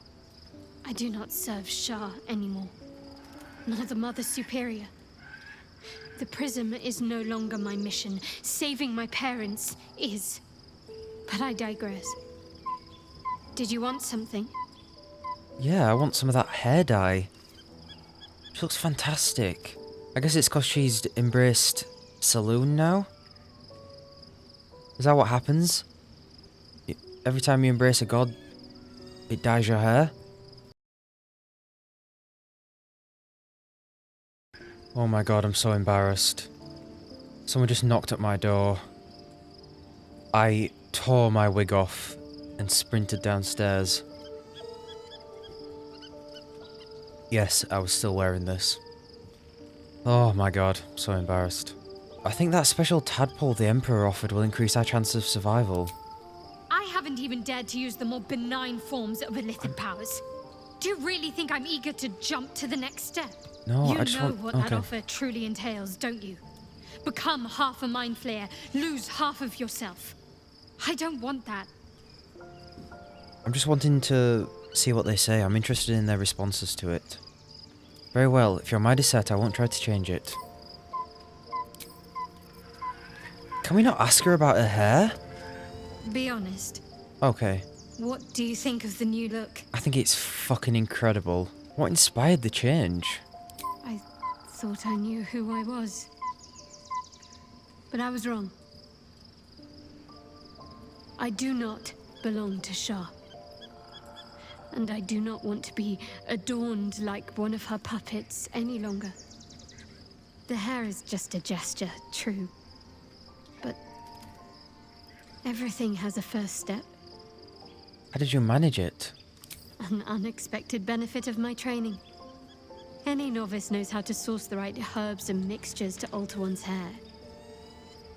I do not serve Shah anymore, nor the Mother Superior. The prism is no longer my mission. Saving my parents is. But I digress. Did you want something? Yeah, I want some of that hair dye. She looks fantastic. I guess it's because she's embraced Saloon now? Is that what happens? Every time you embrace a god, it dyes your hair? Oh my god, I'm so embarrassed. Someone just knocked at my door. I tore my wig off and sprinted downstairs. Yes, I was still wearing this. Oh my god, so embarrassed. I think that special tadpole the Emperor offered will increase our chances of survival. I haven't even dared to use the more benign forms of illicit powers. Do you really think I'm eager to jump to the next step? No, you I just know want... what that offer truly entails, don't you? Become half a mind flayer, lose half of yourself. I don't want that. I'm just wanting to see what they say. I'm interested in their responses to it. Very well, if your mind is set, I won't try to change it. Can we not ask her about her hair? Be honest. Okay. What do you think of the new look? I think it's fucking incredible. What inspired the change? I thought I knew who I was. But I was wrong. I do not belong to Shah. And I do not want to be adorned like one of her puppets any longer. The hair is just a gesture, true. But everything has a first step. How did you manage it? An unexpected benefit of my training. Any novice knows how to source the right herbs and mixtures to alter one's hair.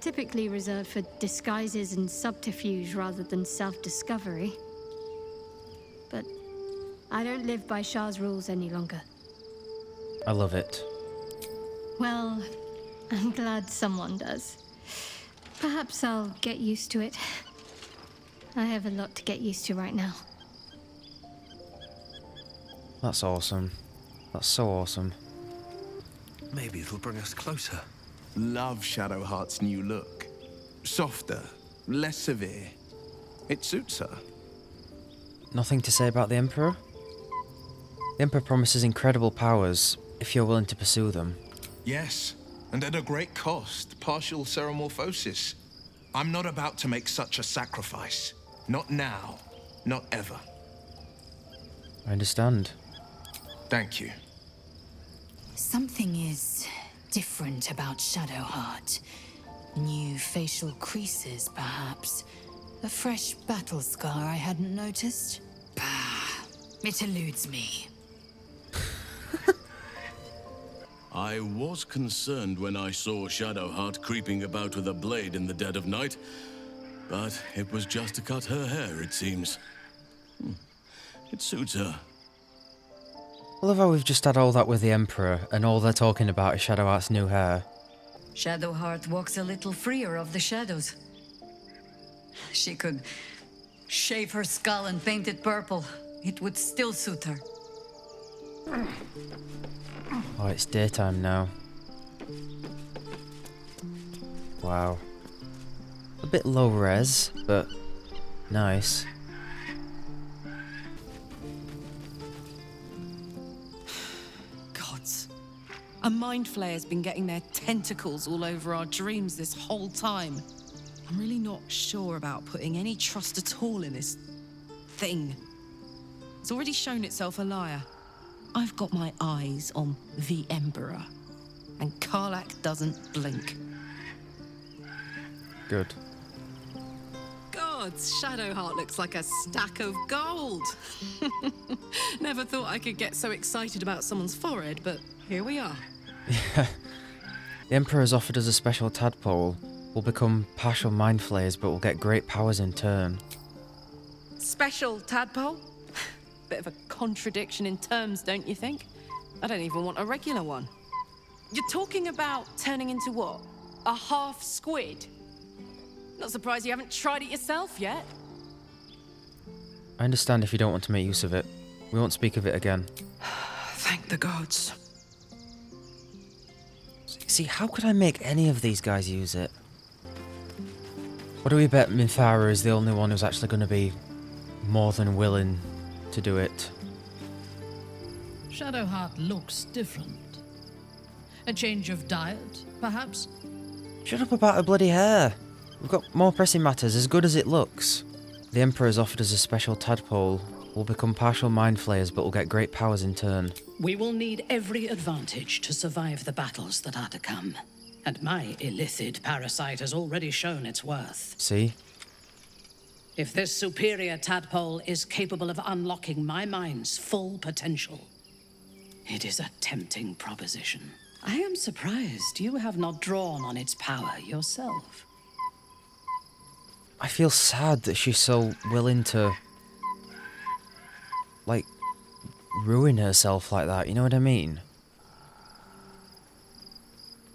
Typically reserved for disguises and subterfuge rather than self-discovery. But I don't live by Shah's rules any longer. I love it. Well, I'm glad someone does. Perhaps I'll get used to it. I have a lot to get used to right now. That's awesome. That's so awesome. Maybe it'll bring us closer. Love Shadowheart's new look. Softer, less severe. It suits her. Nothing to say about the Emperor? The Emperor promises incredible powers if you're willing to pursue them. Yes, and at a great cost, partial ceremorphosis. I'm not about to make such a sacrifice. Not now, not ever. I understand. Thank you. Something is different about Shadowheart. New facial creases, perhaps. A fresh battle scar I hadn't noticed. Bah, it eludes me. I was concerned when I saw Shadowheart creeping about with a blade in the dead of night, but it was just to cut her hair, it seems. It suits her. I love how we've just had all that with the Emperor, and all they're talking about is Shadowheart's new hair. Shadowheart walks a little freer of the shadows. She could shave her skull and paint it purple. It would still suit her. Oh, it's daytime now. Wow. A bit low res, but nice. Gods. A mind flayer's been getting their tentacles all over our dreams this whole time. I'm really not sure about putting any trust at all in this thing. It's already shown itself a liar. I've got my eyes on the Emperor, and Karlach doesn't blink. Good. Gods, Shadowheart looks like a stack of gold. Never thought I could get so excited about someone's forehead, but here we are. Yeah. The Emperor has offered us a special tadpole. We'll become partial mind flayers, but we'll get great powers in turn. Special tadpole? Bit of a contradiction in terms, don't you think? I don't even want a regular one. You're talking about turning into what? A half squid? Not surprised you haven't tried it yourself yet. I understand if you don't want to make use of it. We won't speak of it again. Thank the gods. See, how could I make any of these guys use it? What do we bet Minthara is the only one who's actually going to be more than willing to do it? Shadowheart looks different. A change of diet, perhaps? Shut up about her bloody hair. We've got more pressing matters, as good as it looks. The Emperor has offered us a special tadpole. We'll become partial mind flayers, but we'll get great powers in turn. We will need every advantage to survive the battles that are to come. And my illithid parasite has already shown its worth. See? If this superior tadpole is capable of unlocking my mind's full potential, it is a tempting proposition. I am surprised you have not drawn on its power yourself. I feel sad that she's so willing to, like, ruin herself like that, you know what I mean?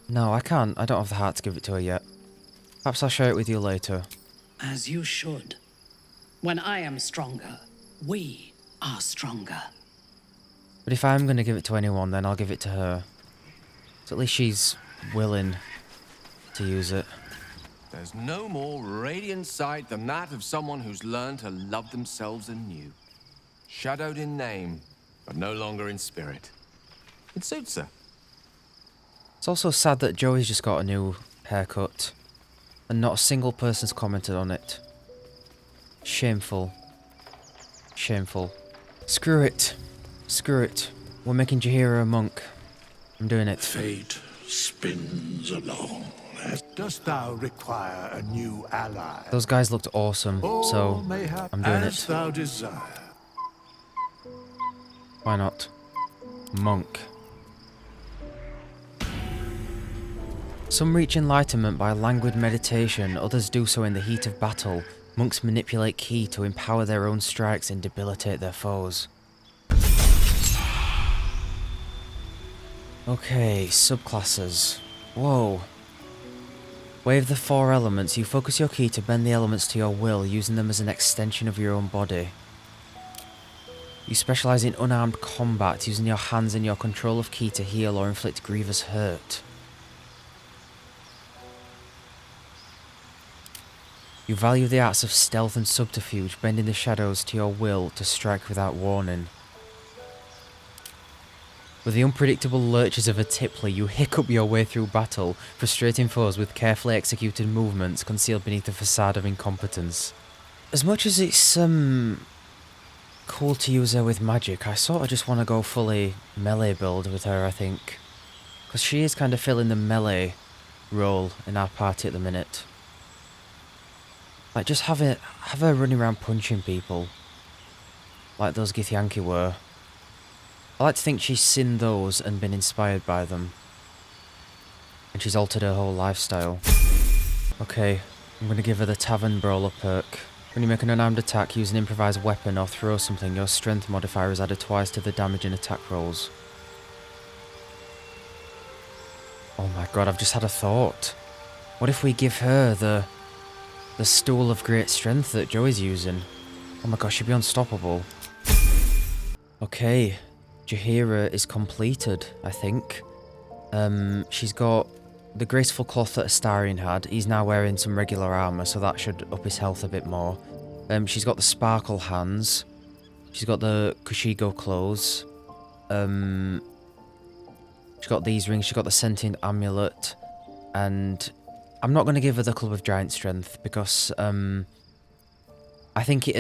No, I can't. I don't have the heart to give it to her yet. Perhaps I'll share it with you later. As you should. When I am stronger, we are stronger. But if I'm going to give it to anyone, then I'll give it to her. So at least she's willing to use it. There's no more radiant sight than that of someone who's learned to love themselves anew. Shadowed in name, but no longer in spirit. It suits her. It's also sad that Joey's just got a new haircut, and not a single person's commented on it. Shameful. Shameful. Screw it. Screw it. We're making Jaheira a monk. I'm doing it. Fate spins along. Dost thou require a new ally? Those guys looked awesome, so I'm doing as it. thou desire. Why not? Monk. Some reach enlightenment by languid meditation, others do so in the heat of battle. Monks manipulate ki to empower their own strikes and debilitate their foes. Okay, subclasses. Whoa. Wave the 4 elements. You focus your ki to bend the elements to your will, using them as an extension of your own body. You specialize in unarmed combat, using your hands and your control of ki to heal or inflict grievous hurt. You value the arts of stealth and subterfuge, bending the shadows to your will to strike without warning. With the unpredictable lurches of a tippler, you hiccup your way through battle, frustrating foes with carefully executed movements concealed beneath a facade of incompetence. As much as it's, cool to use her with magic, I sort of just want to go fully melee build with her, I think. Because she is kind of filling the melee role in our party at the minute. Like, just have her running around punching people. Like those Githyanki were. I like to think she's seen those and been inspired by them. And she's altered her whole lifestyle. Okay, I'm going to give her the Tavern Brawler perk. When you make an unarmed attack, use an improvised weapon or throw something, your strength modifier is added twice to the damage in attack rolls. Oh my god, I've just had a thought. What if we give her the stool of great strength that Joey's using? Oh my gosh, she'd be unstoppable. Okay, Jaheira is completed, I think. She's got the graceful cloth that Astarion had. He's now wearing some regular armour, so that should up his health a bit more. She's got the sparkle hands. She's got the Kushigo clothes. She's got these rings. She's got the sentient amulet. And I'm not going to give her the Club of Giant Strength because I think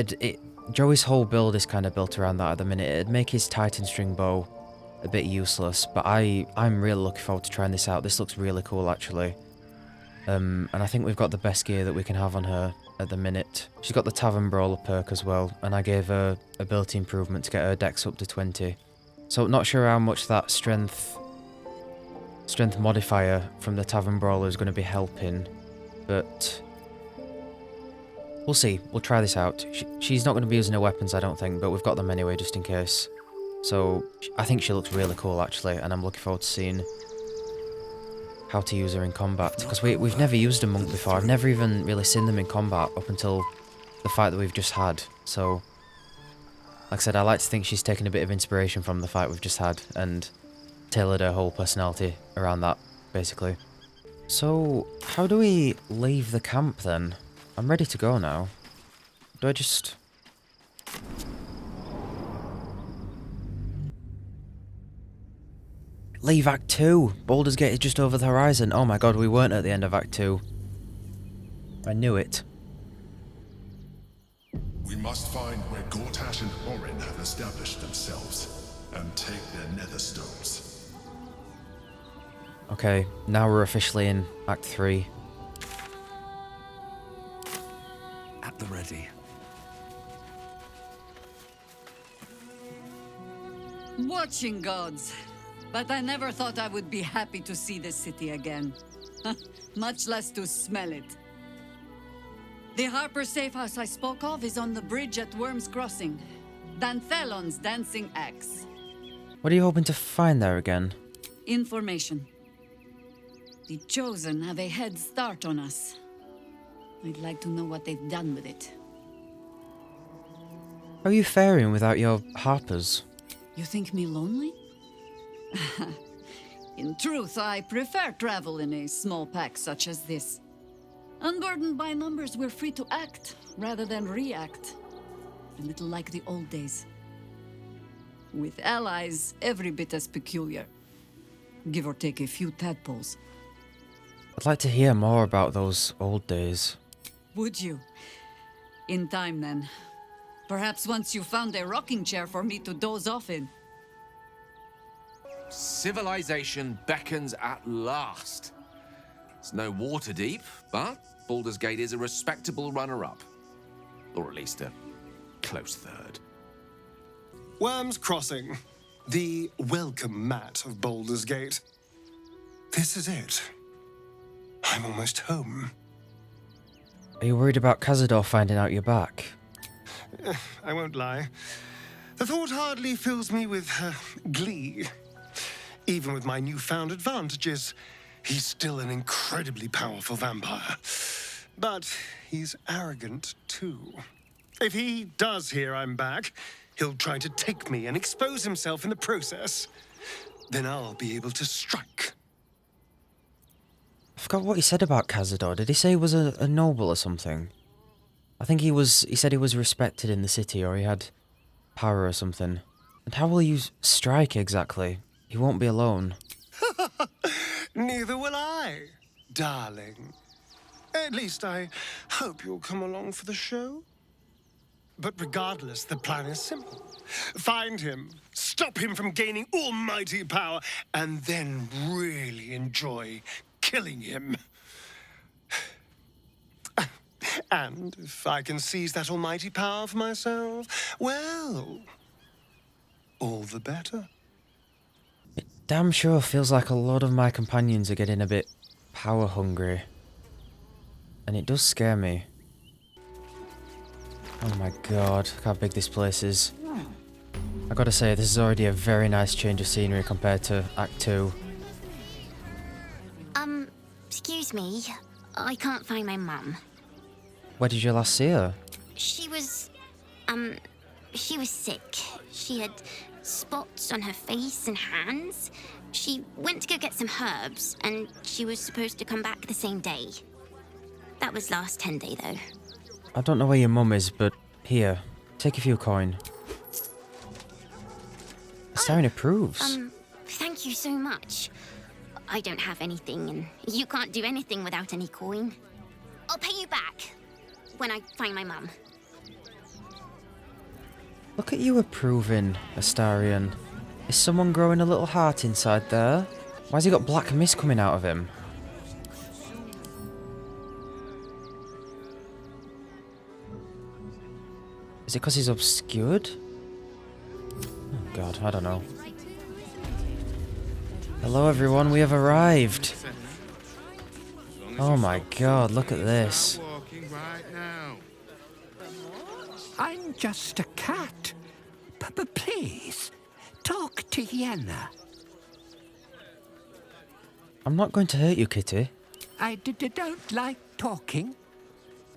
Joey's whole build is kind of built around that at the minute. It'd make his Titan string bow a bit useless, but I'm really looking forward to trying this out. This looks really cool, actually. And I think we've got the best gear that we can have on her at the minute. She's got the Tavern Brawler perk as well, and I gave her ability improvement to get her dex up to 20. So not sure how much that strength modifier from the Tavern Brawler is going to be helping, but we'll see. We'll try this out. She's not going to be using her weapons, I don't think, but we've got them anyway, just in case. So I think she looks really cool, actually, and I'm looking forward to seeing how to use her in combat, because we've never used a monk before. I've never even really seen them in combat up until the fight that we've just had. So, like I said, I like to think she's taken a bit of inspiration from the fight we've just had and tailored her whole personality around that, basically. So, how do we leave the camp, then? I'm ready to go now. Do I just... Leave Act 2! Baldur's Gate is just over the horizon. Oh my god, we weren't at the end of Act 2. I knew it. We must find where Gortash and Orin have established themselves, and take their nether stones. Okay, now we're officially in Act 3. At the ready. Watching gods. But I never thought I would be happy to see this city again. Much less to smell it. The Harper safe house I spoke of is on the bridge at Worm's Crossing. Danthelon's dancing axe. What are you hoping to find there again? Information. The Chosen have a head start on us. I'd like to know what they've done with it. How are you faring without your Harpers? You think me lonely? In truth, I prefer travel in a small pack such as this. Unburdened by numbers, we're free to act rather than react. A little like the old days. With allies, every bit as peculiar. Give or take a few tadpoles. I'd like to hear more about those old days. Would you? In time, then. Perhaps once you found a rocking chair for me to doze off in. Civilization beckons at last. It's no water deep, but Baldur's Gate is a respectable runner-up. Or at least a close third. Worm's Crossing, the welcome mat of Baldur's Gate. This is it. I'm almost home. Are you worried about Cazador finding out you're back? I won't lie. The thought hardly fills me with glee. Even with my newfound advantages, he's still an incredibly powerful vampire. But he's arrogant, too. If he does hear I'm back, he'll try to take me and expose himself in the process. Then I'll be able to strike. I forgot what he said about Cazador. Did he say he was a noble or something? I think he said he was respected in the city, or he had power or something. And how will you strike exactly? He won't be alone. Neither will I, darling. At least I hope you'll come along for the show. But regardless, the plan is simple. Find him, stop him from gaining almighty power, and then really enjoy killing him. And if I can seize that almighty power for myself, well, all the better. It damn sure feels like a lot of my companions are getting a bit power hungry. And it does scare me. Oh my god, look how big this place is. I gotta say, this is already a very nice change of scenery compared to Act 2. Excuse me. I can't find my mum. Where did you last see her? She was sick. She had spots on her face and hands. She went to go get some herbs, and she was supposed to come back the same day. That was last 10 day, though. I don't know where your mum is, but here, take a few coin. Astarion approves. Thank you so much. I don't have anything, and you can't do anything without any coin. I'll pay you back when I find my mum. Look at you approving, Astarion. Is someone growing a little heart inside there? Why's he got black mist coming out of him? Is it because he's obscured? Oh god, I don't know. Hello everyone, we have arrived. Oh my god, look at this. I'm just a cat. But please, talk to Yenna. I'm not going to hurt you, Kitty. I don't like talking.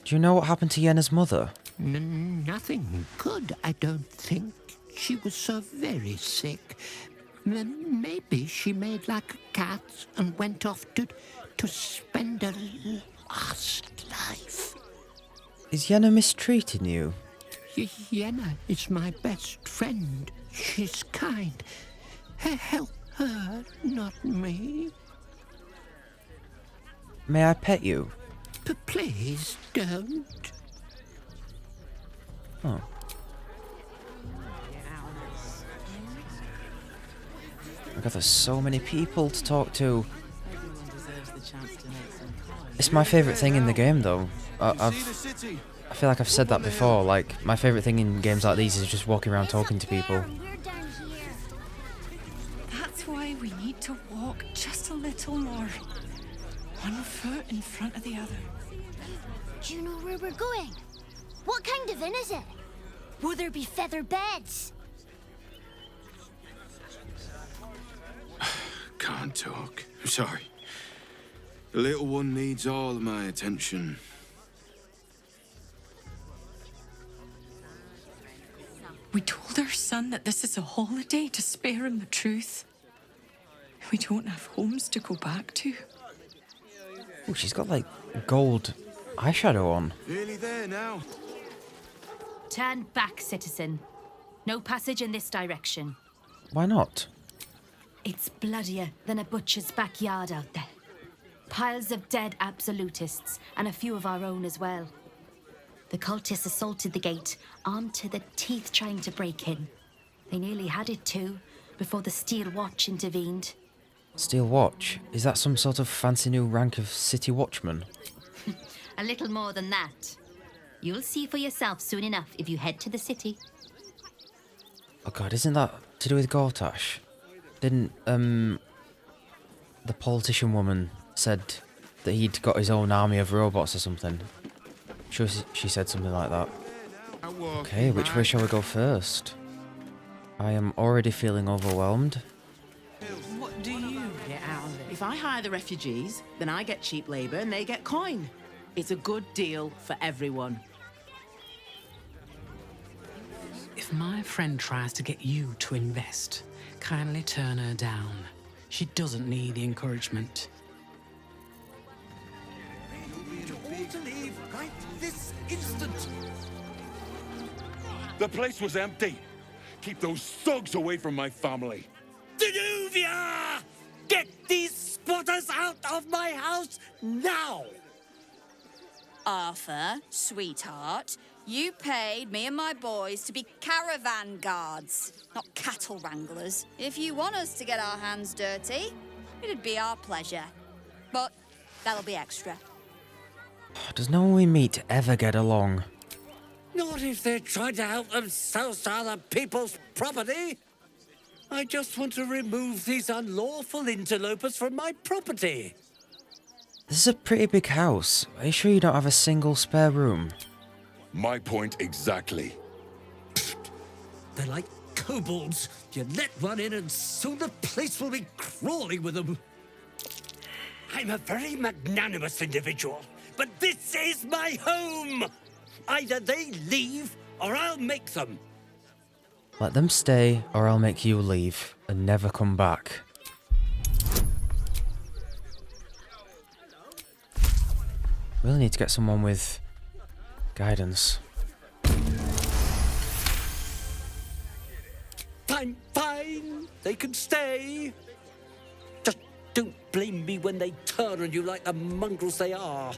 Do you know what happened to Yenna's mother? Nothing good, I don't think. She was so very sick. Maybe she made like a cat and went off to spend her last life. Is Yenna mistreating you? Yenna is my best friend. She's kind. Help Not me. May I pet you? Please don't. Oh. I got there's so many people to talk to. It's my favourite thing in the game, though. I feel like I've said that before. Like, my favourite thing in games like these is just walking around talking to people. That's why we need to walk just a little more. One foot in front of the other. Do you know where we're going? What kind of inn is it? Will there be feather beds? Can't talk. I'm sorry. The little one needs all of my attention. We told our son that this is a holiday to spare him the truth. We don't have homes to go back to. Oh, she's got like gold eyeshadow on. Nearly there now. Turn back, citizen. No passage in this direction. Why not? It's bloodier than a butcher's backyard out there. Piles of dead absolutists, and a few of our own as well. The cultists assaulted the gate, armed to the teeth trying to break in. They nearly had it too, before the Steel Watch intervened. Steel Watch? Is that some sort of fancy new rank of city watchman? A little more than that. You'll see for yourself soon enough if you head to the city. Oh god, isn't that to do with Gortash? Didn't, the politician woman said that he'd got his own army of robots or something? Sure, she said something like that. Okay, which way shall we go first? I am already feeling overwhelmed. What do you get out of it? If I hire the refugees, then I get cheap labour and they get coin. It's a good deal for everyone. If my friend tries to get you to invest, kindly turn her down. She doesn't need the encouragement. To leave right this instant. The place was empty. Keep those thugs away from my family. Danuvia! Get these spotters out of my house now! Arthur, sweetheart, you paid me and my boys to be caravan guards, not cattle wranglers. If you want us to get our hands dirty, it'd be our pleasure. But that'll be extra. Does no one we meet ever get along? Not if they're trying to help themselves to other people's property. I just want to remove these unlawful interlopers from my property. This is a pretty big house. Are you sure you don't have a single spare room? My point exactly. They're like kobolds. You let one in and soon the place will be crawling with them. I'm a very magnanimous individual, but this is my home! Either they leave, or I'll make them. Let them stay, or I'll make you leave and never come back. Really need to get someone with guidance. I'm fine. They can stay. Just don't blame me when they turn on you like the mongrels they are.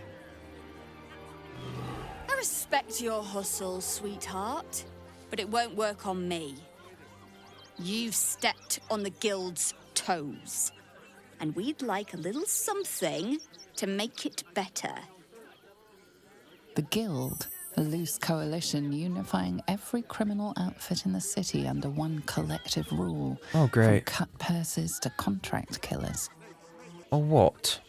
I respect your hustle, sweetheart, but it won't work on me. You've stepped on the guild's toes, and we'd like a little something to make it better. The Guild, a loose coalition unifying every criminal outfit in the city under one collective rule. Oh, great. From cut purses to contract killers. Or what?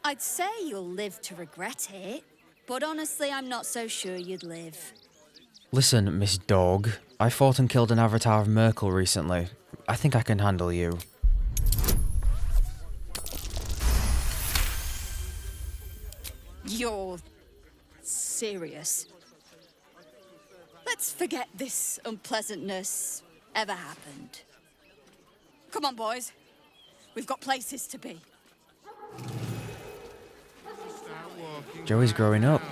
I'd say you'll live to regret it, but honestly, I'm not so sure you'd live. Listen, Miss Dog. I fought and killed an avatar of Merkel recently. I think I can handle you. You're serious? Let's forget this unpleasantness ever happened. Come on, boys. We've got places to be. Joey's growing up.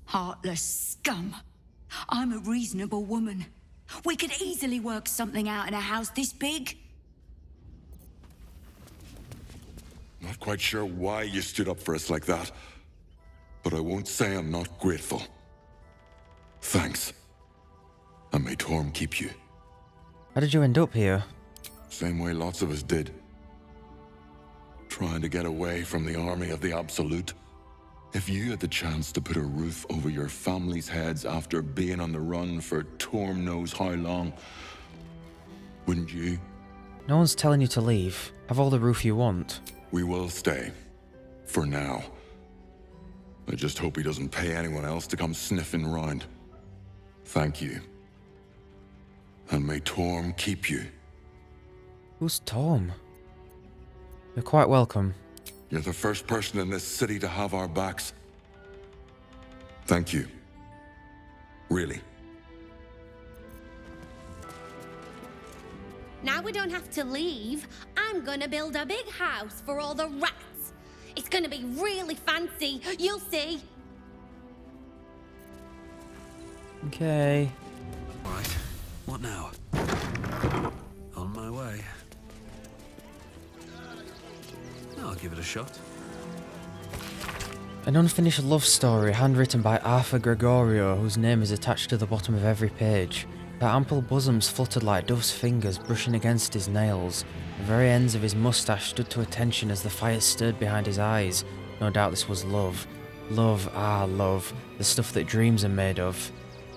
Heartless scum. I'm a reasonable woman. We could easily work something out in a house this big. Not quite sure why you stood up for us like that, but I won't say I'm not grateful. Thanks. And may Torm keep you. How did you end up here? Same way lots of us did. Trying to get away from the army of the Absolute. If you had the chance to put a roof over your family's heads after being on the run for Torm knows how long, wouldn't you? No one's telling you to leave. Have all the roof you want. We will stay. For now. I just hope he doesn't pay anyone else to come sniffing round. Thank you. And may Torm keep you. Who's Torm? You're quite welcome. You're the first person in this city to have our backs. Thank you. Really. Now we don't have to leave. I'm gonna build a big house for all the rats. It's gonna be really fancy. You'll see. Okay. Right. What now? On my way. I'll give it a shot. An unfinished love story handwritten by Arthur Gregorio, whose name is attached to the bottom of every page. Her ample bosoms fluttered like dove's fingers brushing against his nails. The very ends of his moustache stood to attention as the fire stirred behind his eyes. No doubt this was love. Love, ah love, the stuff that dreams are made of.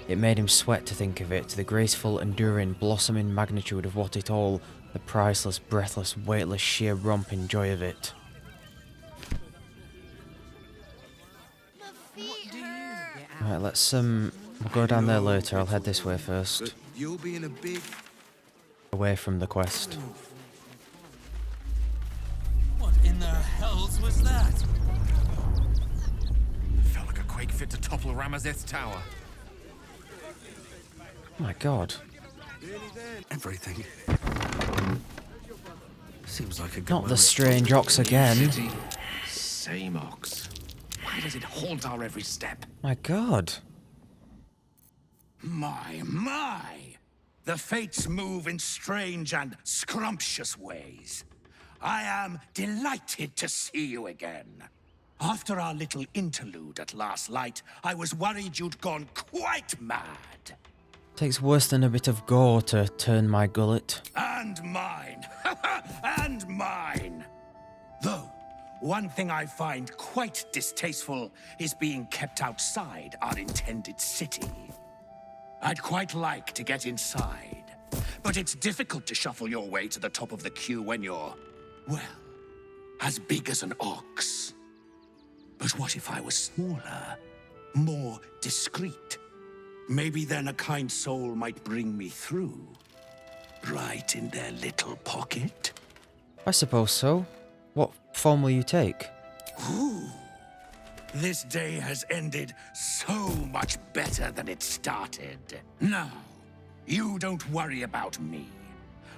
It made him sweat to think of it, the graceful, enduring, blossoming magnitude of what it all, the priceless, breathless, weightless, sheer romping joy of it. Alright, let's we'll go down there later. I'll head this way first. You'll be in a big... Away from the quest. What in the hells was that? Felt like a quake fit to topple Ramazeth's tower. Oh my god. Everything. Seems like a good Not the strange ox again. Same ox. Why does it haunt our every step? My god. My! The fates move in strange and scrumptious ways. I am delighted to see you again. After our little interlude at last light, I was worried you'd gone quite mad. Takes worse than a bit of gore to turn my gullet. And mine. And mine. Though, one thing I find quite distasteful is being kept outside our intended city. I'd quite like to get inside, but it's difficult to shuffle your way to the top of the queue when you're, well, as big as an ox. But what if I was smaller, more discreet? Maybe then a kind soul might bring me through, right in their little pocket. I suppose so. What form will you take? Ooh. This day has ended so much better than it started. Now, you don't worry about me.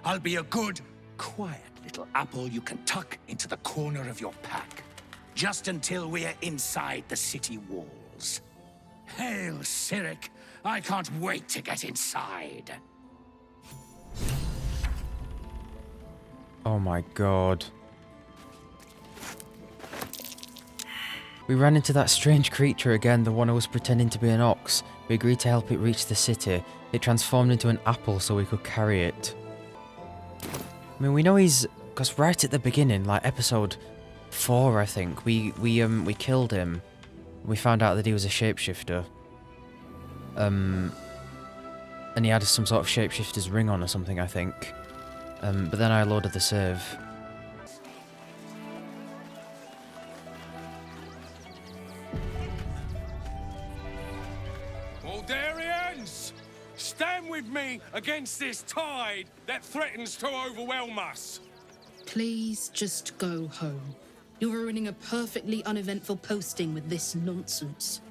I'll be a good, quiet little apple you can tuck into the corner of your pack, just until we're inside the city walls. Hail, Cyric! I can't wait to get inside. Oh my god. We ran into that strange creature again, the one who was pretending to be an ox. We agreed to help it reach the city. It transformed into an apple so we could carry it. I mean, we know he's... because right at the beginning, like episode 4, I think, we killed him. We found out that he was a shapeshifter. And he had some sort of shapeshifter's ring on or something, I think. But then I loaded the save. Aldarians! Stand with me against this tide that threatens to overwhelm us. Please just go home. You're ruining a perfectly uneventful posting with this nonsense.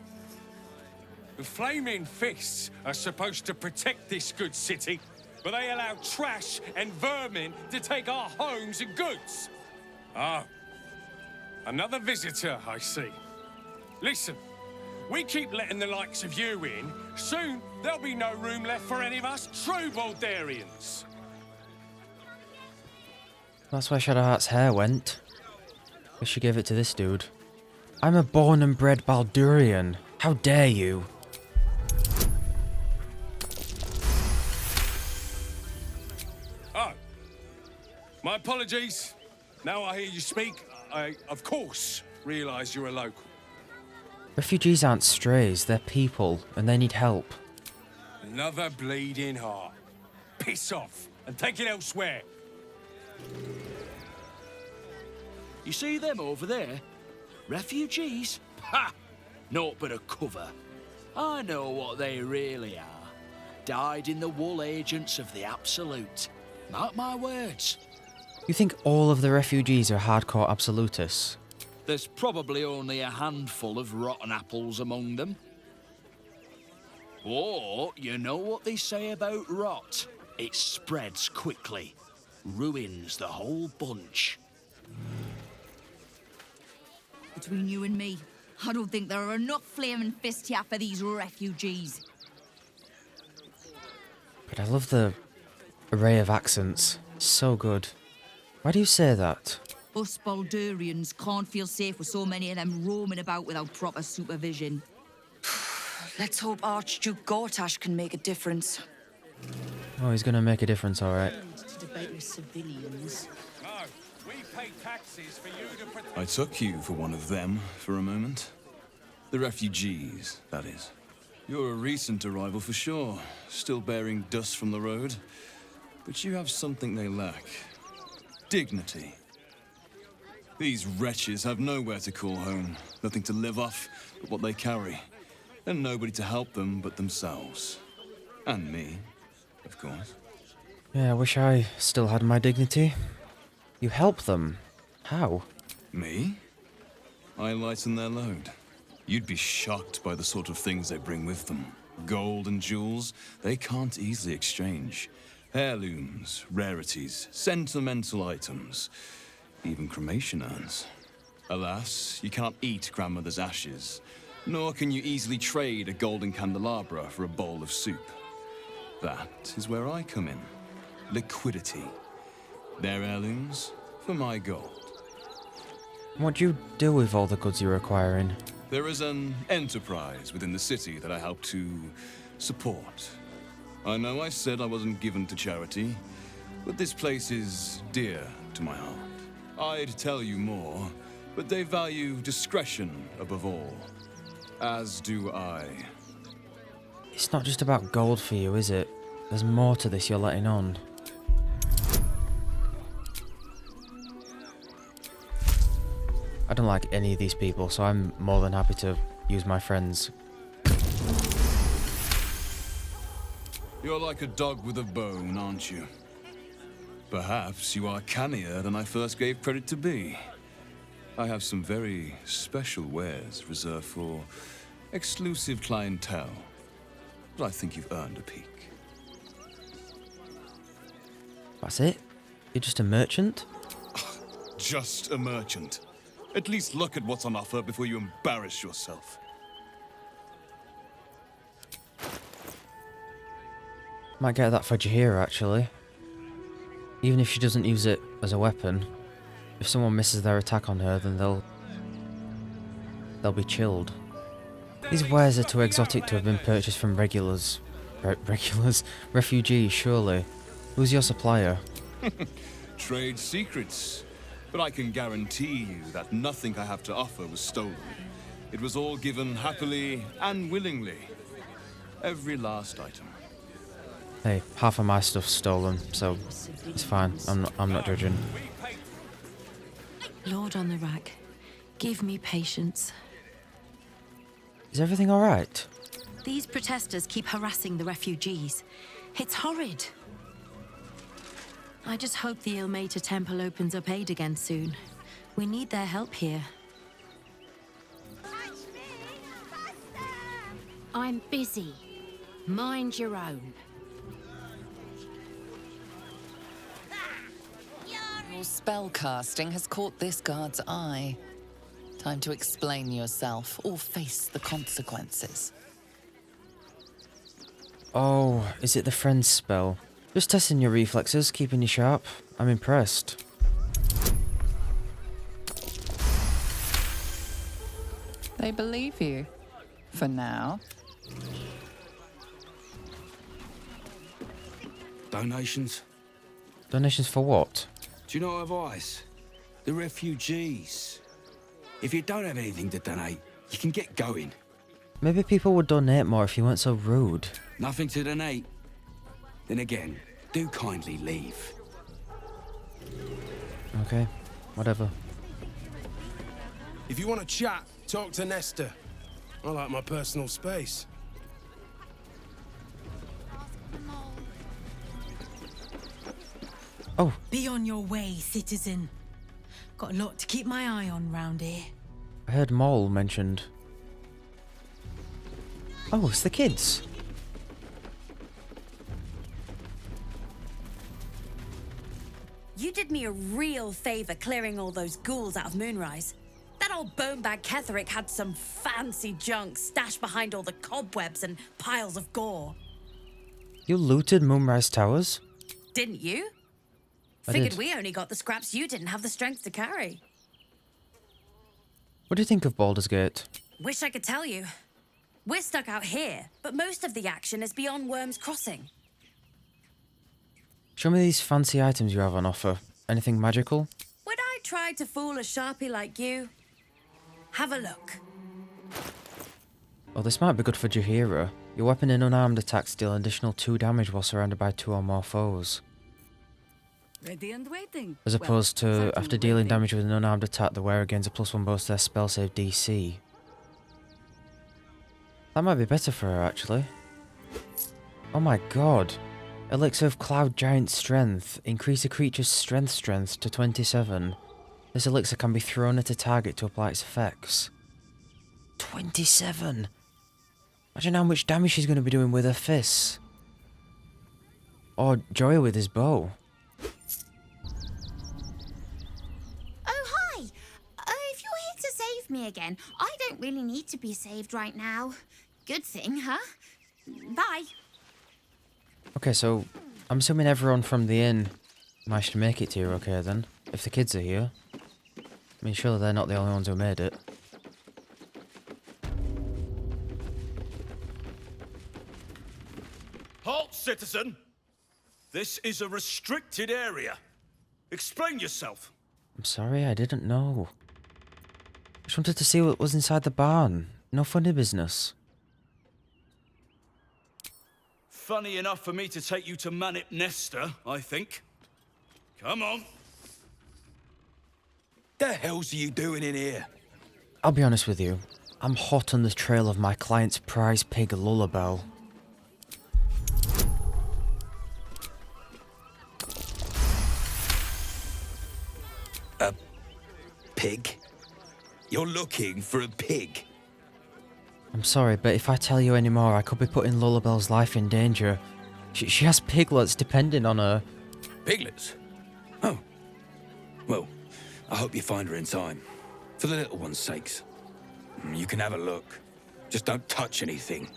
The Flaming Fists are supposed to protect this good city, but they allow trash and vermin to take our homes and goods. Ah, another visitor, I see. Listen, We keep letting the likes of you in. Soon, there'll be no room left for any of us true Baldurians. That's where Shadowheart's hair went. Guess she gave it to this dude. I'm a born and bred Baldurian. How dare you? Oh. My apologies. Now I hear you speak, I, of course, realise you're a local. Refugees aren't strays, they're people, and they need help. Another bleeding heart. Piss off and take it elsewhere. You see them over there? Refugees? Ha! Naught but a cover. I know what they really are. Dyed-in-the-wool agents of the Absolute. Mark my words. You think all of the refugees are hardcore absolutists? There's probably only a handful of rotten apples among them. Or, you know what they say about rot? It spreads quickly. Ruins the whole bunch. Between you and me, I don't think there are enough flaming fists here for these refugees. But I love the array of accents. So good. Why do you say that? Us Baldurians can't feel safe with so many of them roaming about without proper supervision. Let's hope Archduke Gortash can make a difference. Oh, he's gonna make a difference, alright. To debate with civilians. No, we pay taxes for you to protect. I took you for one of them for a moment. The refugees, that is. You're a recent arrival for sure, still bearing dust from the road. But you have something they lack. Dignity. These wretches have nowhere to call home, nothing to live off but what they carry, and nobody to help them but themselves. And me, of course. Yeah, I wish I still had my dignity. You help them. How? Me? I lighten their load. You'd be shocked by the sort of things they bring with them. Gold and jewels, they can't easily exchange. Heirlooms, rarities, sentimental items, even cremation urns. Alas, you can't eat grandmother's ashes, nor can you easily trade a golden candelabra for a bowl of soup. That is where I come in. Liquidity. Their heirlooms for my gold. What do you do with all the goods you're acquiring? There is an enterprise within the city that I help to support. I know I said I wasn't given to charity, but this place is dear to my heart. I'd tell you more, but they value discretion above all. As do I. It's not just about gold for you, is it? There's more to this you're letting on. I don't like any of these people, so I'm more than happy to use my friends. You're like a dog with a bone, aren't you? Perhaps you are cannier than I first gave credit to be. I have some very special wares reserved for exclusive clientele, but I think you've earned a peek. That's it? You're just a merchant? Just a merchant. At least look at what's on offer before you embarrass yourself. Might get that for Jaheira, actually. Even if she doesn't use it as a weapon, if someone misses their attack on her, then they'll be chilled. These wares are too exotic to have been purchased from regulars. Refugees, surely. Who's your supplier? Trade secrets. But I can guarantee you that nothing I have to offer was stolen. It was all given happily and willingly. Every last item. Hey, half of my stuff's stolen, so it's fine. I'm not judging. Lord on the rack, give me patience. Is everything alright? These protesters keep harassing the refugees. It's horrid. I just hope the Ilmater Temple opens up aid again soon. We need their help here. I'm busy. Mind your own. Your spell casting has caught this guard's eye. Time to explain yourself or face the consequences. Oh, is it the friend spell? Just testing your reflexes, keeping you sharp. I'm impressed. They believe you. For now. Donations? Donations for what? Do you know advice? The refugees. If you don't have anything to donate, you can get going. Maybe people would donate more if you weren't so rude. Nothing to donate? Then again, do kindly leave. Okay, whatever. If you want to chat, talk to Nestor. I like my personal space. Oh. Be on your way, citizen. Got a lot to keep my eye on round here. I heard Mole mentioned. Oh, it's the kids. You did me a real favor clearing all those ghouls out of Moonrise. That old bonebag Ketherick had some fancy junk stashed behind all the cobwebs and piles of gore. You looted Moonrise Towers? Didn't you? I Figured did. we only got the scraps you didn't have the strength to carry. What do you think of Baldur's Gate? Wish I could tell you. We're stuck out here, but most of the action is beyond Worm's Crossing. Show me these fancy items you have on offer. Anything magical? Would I try to fool a sharpie like you? Have a look. Oh, this might be good for Jaheira. Your weapon and unarmed attacks deal an additional 2 damage while surrounded by 2 or more foes. Ready and waiting. As opposed to, after dealing damage with an unarmed attack, the wearer gains a +1 bonus to their spell save DC. That might be better for her, actually. Oh my god. Elixir of Cloud Giant Strength. Increase a creature's strength to 27. This elixir can be thrown at a target to apply its effects. 27! Imagine how much damage she's going to be doing with her fists. Or Joy with his bow. Oh, hi! If you're here to save me again, I don't really need to be saved right now. Good thing, huh? Bye. Okay, so I'm assuming everyone from the inn managed to make it here okay then, if the kids are here. I mean, surely they're not the only ones who made it. Halt, citizen! This is a restricted area. Explain yourself. I'm sorry, I didn't know. I just wanted to see what was inside the barn. No funny business. Funny enough for me to take you to Manip Nestor, I think. Come on. The hell's are you doing in here? I'll be honest with you. I'm hot on the trail of my client's prize pig, Lullabelle. A pig? You're looking for a pig? I'm sorry, but if I tell you any more, I could be putting Lullabelle's life in danger. She has piglets depending on her. Piglets? Oh. Well, I hope you find her in time. For the little ones' sakes. You can have a look. Just don't touch anything.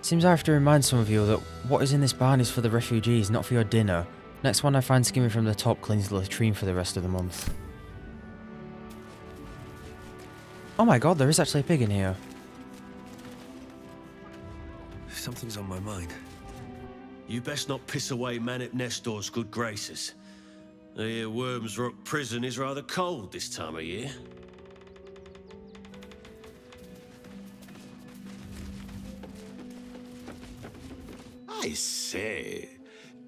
Seems I have to remind some of you that what is in this barn is for the refugees, not for your dinner. Next one I find skimming from the top cleans the latrine for the rest of the month. Oh my god, there is actually a pig in here. Something's on my mind. You best not piss away Manip Nestor's good graces. I hear Worm's Rock Prison is rather cold this time of year. I say,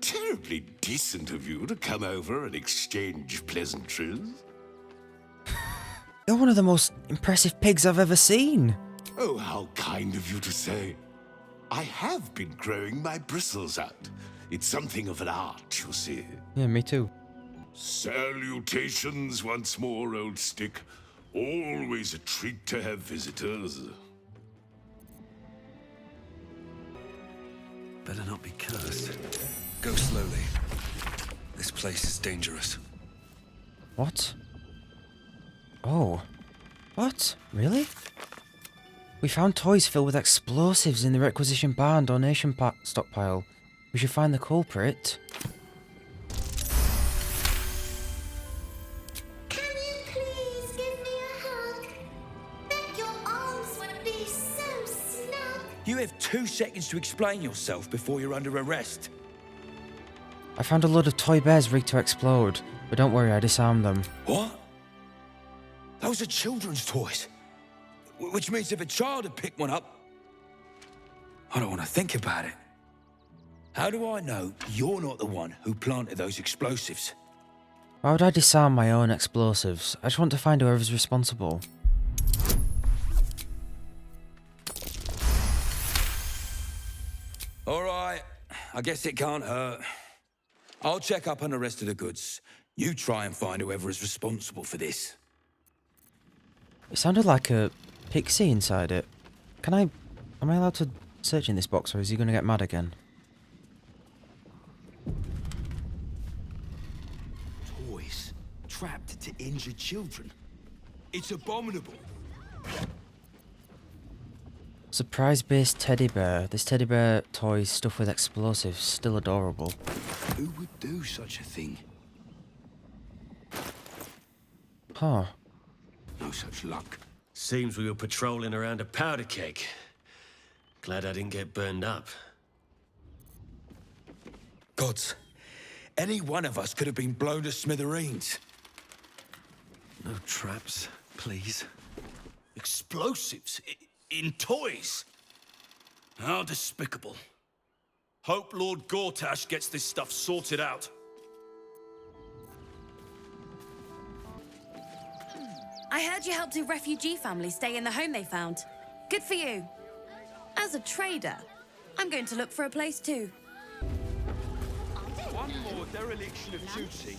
terribly decent of you to come over and exchange pleasantries. You're one of the most impressive pigs I've ever seen. Oh, how kind of you to say. I have been growing my bristles out. It's something of an art, you see. Yeah, me too. Salutations once more, old stick. Always a treat to have visitors. Better not be cursed. Go slowly. This place is dangerous. What? Oh. What? Really? We found toys filled with explosives in the requisition barn donation stockpile. We should find the culprit. Can you please give me a hug? Bet your arms would be so snug. You have 2 seconds to explain yourself before you're under arrest. I found a load of toy bears rigged to explode, but don't worry, I disarmed them. What? Those are children's toys. Which means if a child had picked one up... I don't want to think about it. How do I know you're not the one who planted those explosives? Why would I disarm my own explosives? I just want to find whoever's responsible. All right, I guess it can't hurt. I'll check up on the rest of the goods. You try and find whoever is responsible for this. It sounded like a pixie inside it. Am I allowed to search in this box, or is he going to get mad again? Toys trapped to injure children. It's abominable. Surprise-based teddy bear. This teddy bear toy is stuffed with explosives. Still adorable. Who would do such a thing? Huh. No such luck. Seems we were patrolling around a powder keg. Glad I didn't get burned up. Gods, any one of us could have been blown to smithereens. No traps, please. Explosives? In toys? How despicable. Hope Lord Gortash gets this stuff sorted out. I heard you helped a refugee family stay in the home they found. Good for you. As a trader, I'm going to look for a place too. One more dereliction of duty,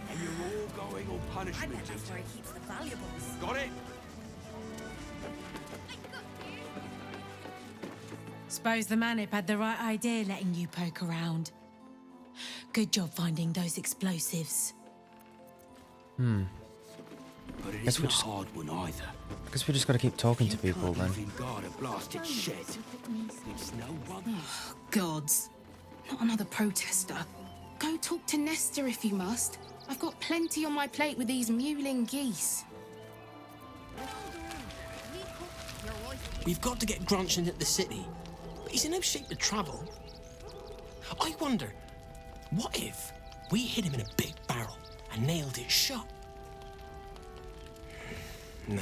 and you're all going on punishment I bet that's where he keeps the valuables. Got it? Suppose the Manip had the right idea letting you poke around. Good job finding those explosives. But it Guess isn't we a just- hard one either. I guess we just gotta keep talking to people then. Can't even guard a blasted shed. It's no one. Gods. Not another protester. Go talk to Nestor if you must. I've got plenty on my plate with these mewling geese. We've got to get Grunchin at the city, but he's in no shape to travel. I wonder, what if we hid him in a big barrel and nailed it shut? Nah.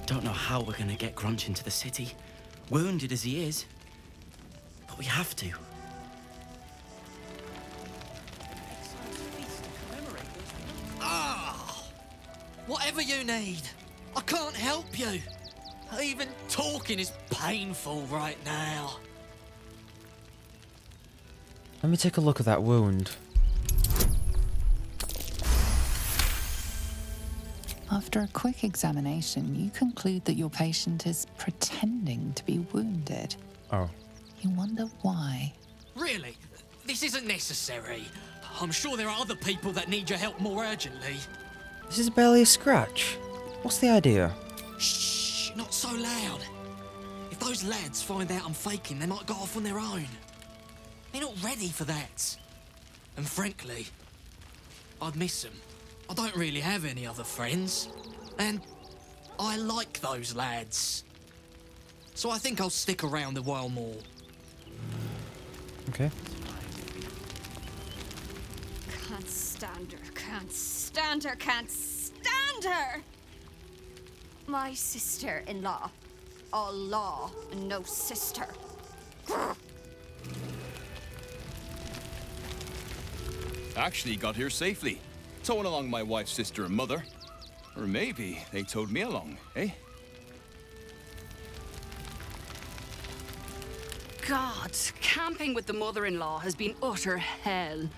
Don't know how we're gonna get Grunchin to the city, wounded as he is, but we have to. Whatever you need, I can't help you. Even talking is painful right now. Let me take a look at that wound. After a quick examination, you conclude that your patient is pretending to be wounded. Oh. You wonder why. Really? This isn't necessary. I'm sure there are other people that need your help more urgently. This is barely a scratch. What's the idea? Shh, not so loud. If those lads find out I'm faking, they might go off on their own. They're not ready for that. And frankly, I'd miss them. I don't really have any other friends. And I like those lads. So I think I'll stick around a while more. Okay. Can't stand her, can't stand her, can't stand her! My sister-in-law. All law and no sister. Actually got here safely. Towing along my wife's sister and mother. Or maybe they towed me along, eh? God, camping with the mother-in-law has been utter hell.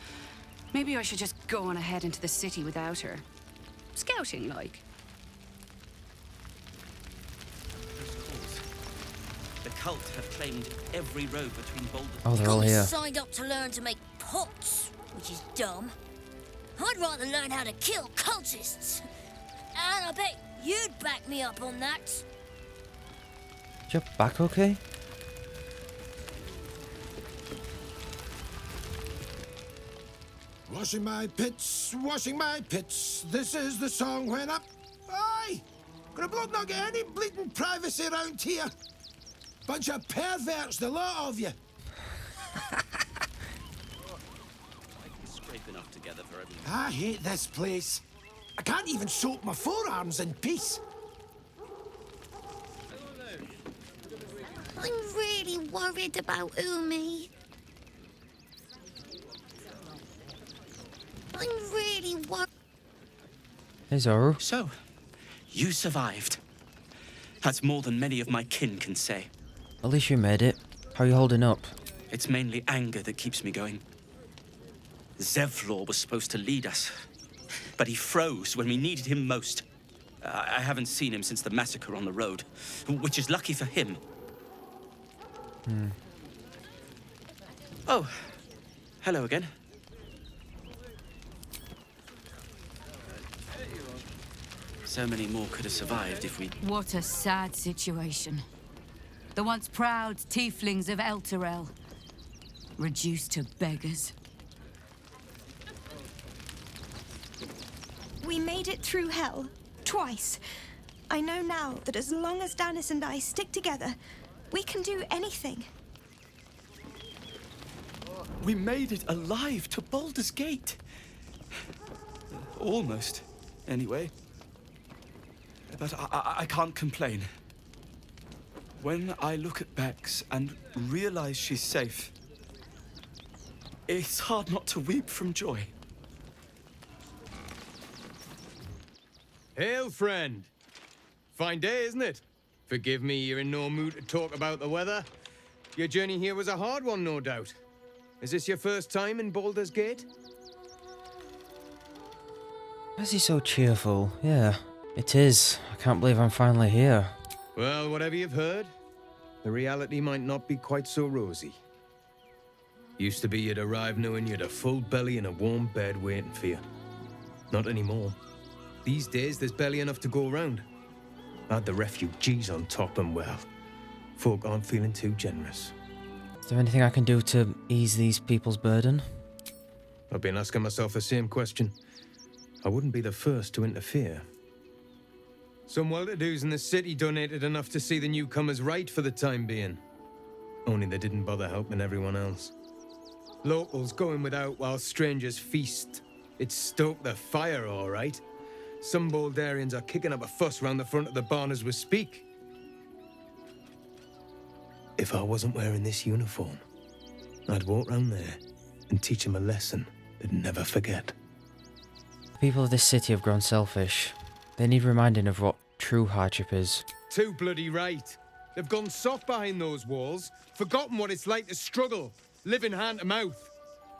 Maybe I should just go on ahead into the city without her. Scouting, like. The cult have claimed every road between Baldur. Oh, they're all here. Signed up to learn to make pots, which is dumb. I'd rather learn how to kill cultists. And I bet you'd back me up on that. Is your back okay? Washing my pits, this is the song when up. Aye! Gonna blood not get any bleeding privacy around here. Bunch of perverts, the lot of you. Scrape enough together for everyone. I hate this place. I can't even soak my forearms in peace. I'm really worried about Umi. I'm really worried. Hey, Zoru. So, you survived. That's more than many of my kin can say. At least you made it. How are you holding up? It's mainly anger that keeps me going. Zevlor was supposed to lead us, but he froze when we needed him most. I haven't seen him since the massacre on the road, which is lucky for him. Oh, hello again. So many more could have survived if we... What a sad situation. The once proud tieflings of Elturel, reduced to beggars. We made it through hell, twice. I know now that as long as Danis and I stick together, we can do anything. We made it alive to Baldur's Gate. Almost, anyway. But I can't complain. When I look at Bex and realize she's safe, it's hard not to weep from joy. Hail, friend. Fine day, isn't it? Forgive me, you're in no mood to talk about the weather. Your journey here was a hard one, no doubt. Is this your first time in Baldur's Gate? Why is he so cheerful? Yeah, it is. I can't believe I'm finally here. Well, whatever you've heard, the reality might not be quite so rosy. Used to be you'd arrive knowing you'd a full belly and a warm bed waiting for you. Not anymore. These days, there's barely enough to go around. Add the refugees on top and, well, folk aren't feeling too generous. Is there anything I can do to ease these people's burden? I've been asking myself the same question. I wouldn't be the first to interfere. Some well-to-dos in the city donated enough to see the newcomers right for the time being. Only they didn't bother helping everyone else. Locals going without while strangers feast. It stoked the fire, all right. Some Baldurians are kicking up a fuss round the front of the barn as we speak. If I wasn't wearing this uniform, I'd walk round there and teach them a lesson they'd never forget. The people of this city have grown selfish. They need reminding of what true hardship is. Too bloody right. They've gone soft behind those walls, forgotten what it's like to struggle, living hand to mouth.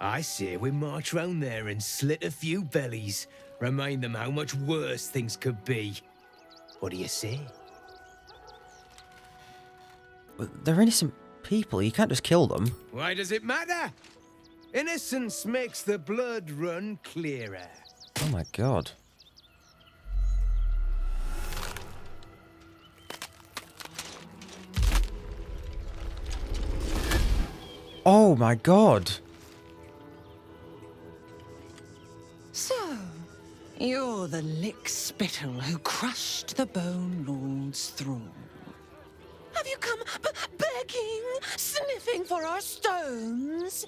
I say we march round there and slit a few bellies, remind them how much worse things could be. What do you say? But they're innocent people, you can't just kill them. Why does it matter? Innocence makes the blood run clearer. Oh my god. Oh my god. So, you're the lick-spittle who crushed the Bone Lord's thrall. Have you come begging, sniffing for our stones?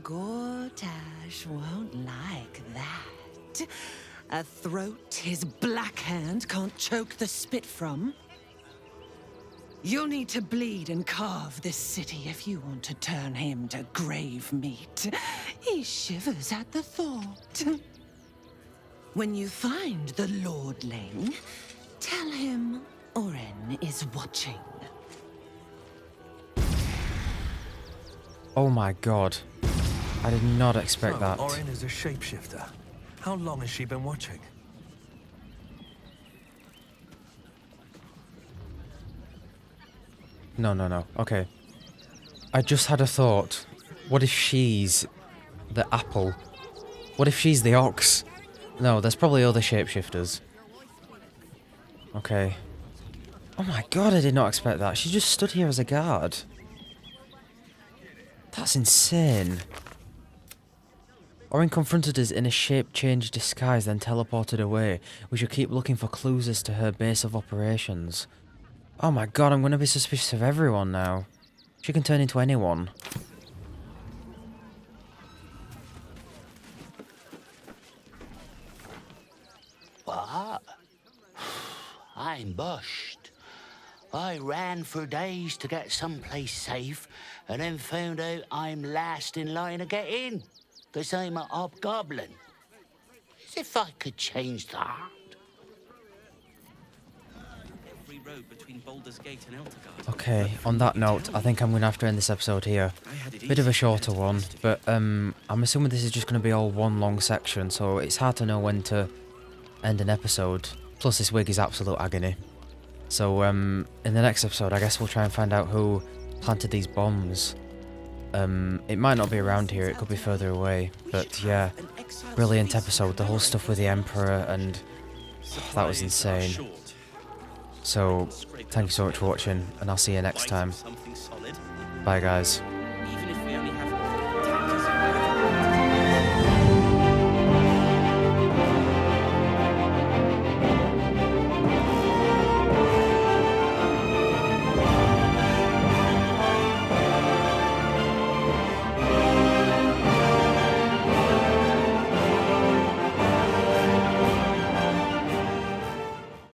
Gortash won't like that. A throat his black hand can't choke the spit from. You'll need to bleed and carve this city if you want to turn him to grave meat. He shivers at the thought. When you find the Lordling, tell him Orin is watching. Oh my god. I did not expect that. Orin is a shapeshifter. How long has she been watching? No. Okay. I just had a thought. What if she's the apple? What if she's the ox? No, there's probably other shapeshifters. Okay. Oh my god, I did not expect that. She just stood here as a guard. That's insane. Orin confronted us in a shape-change disguise, then teleported away. We should keep looking for clues as to her base of operations. Oh my god, I'm gonna be suspicious of everyone now. She can turn into anyone. What? I'm bushed. I ran for days to get someplace safe, and then found out I'm last in line to get in, 'cause I'm a hobgoblin. As if I could change that. Every road between Baldur's Gate and Eltergard. Okay, on that note, I think I'm gonna have to end this episode here. Bit of a shorter one, but I'm assuming this is just gonna be all one long section, so it's hard to know when to end an episode. Plus this wig is absolute agony. So in the next episode, I guess we'll try and find out who planted these bombs. It might not be around here, it could be further away, but yeah, brilliant episode. The whole stuff with the Emperor, and that was insane. So thank you so much for watching, and I'll see you next time. Bye guys.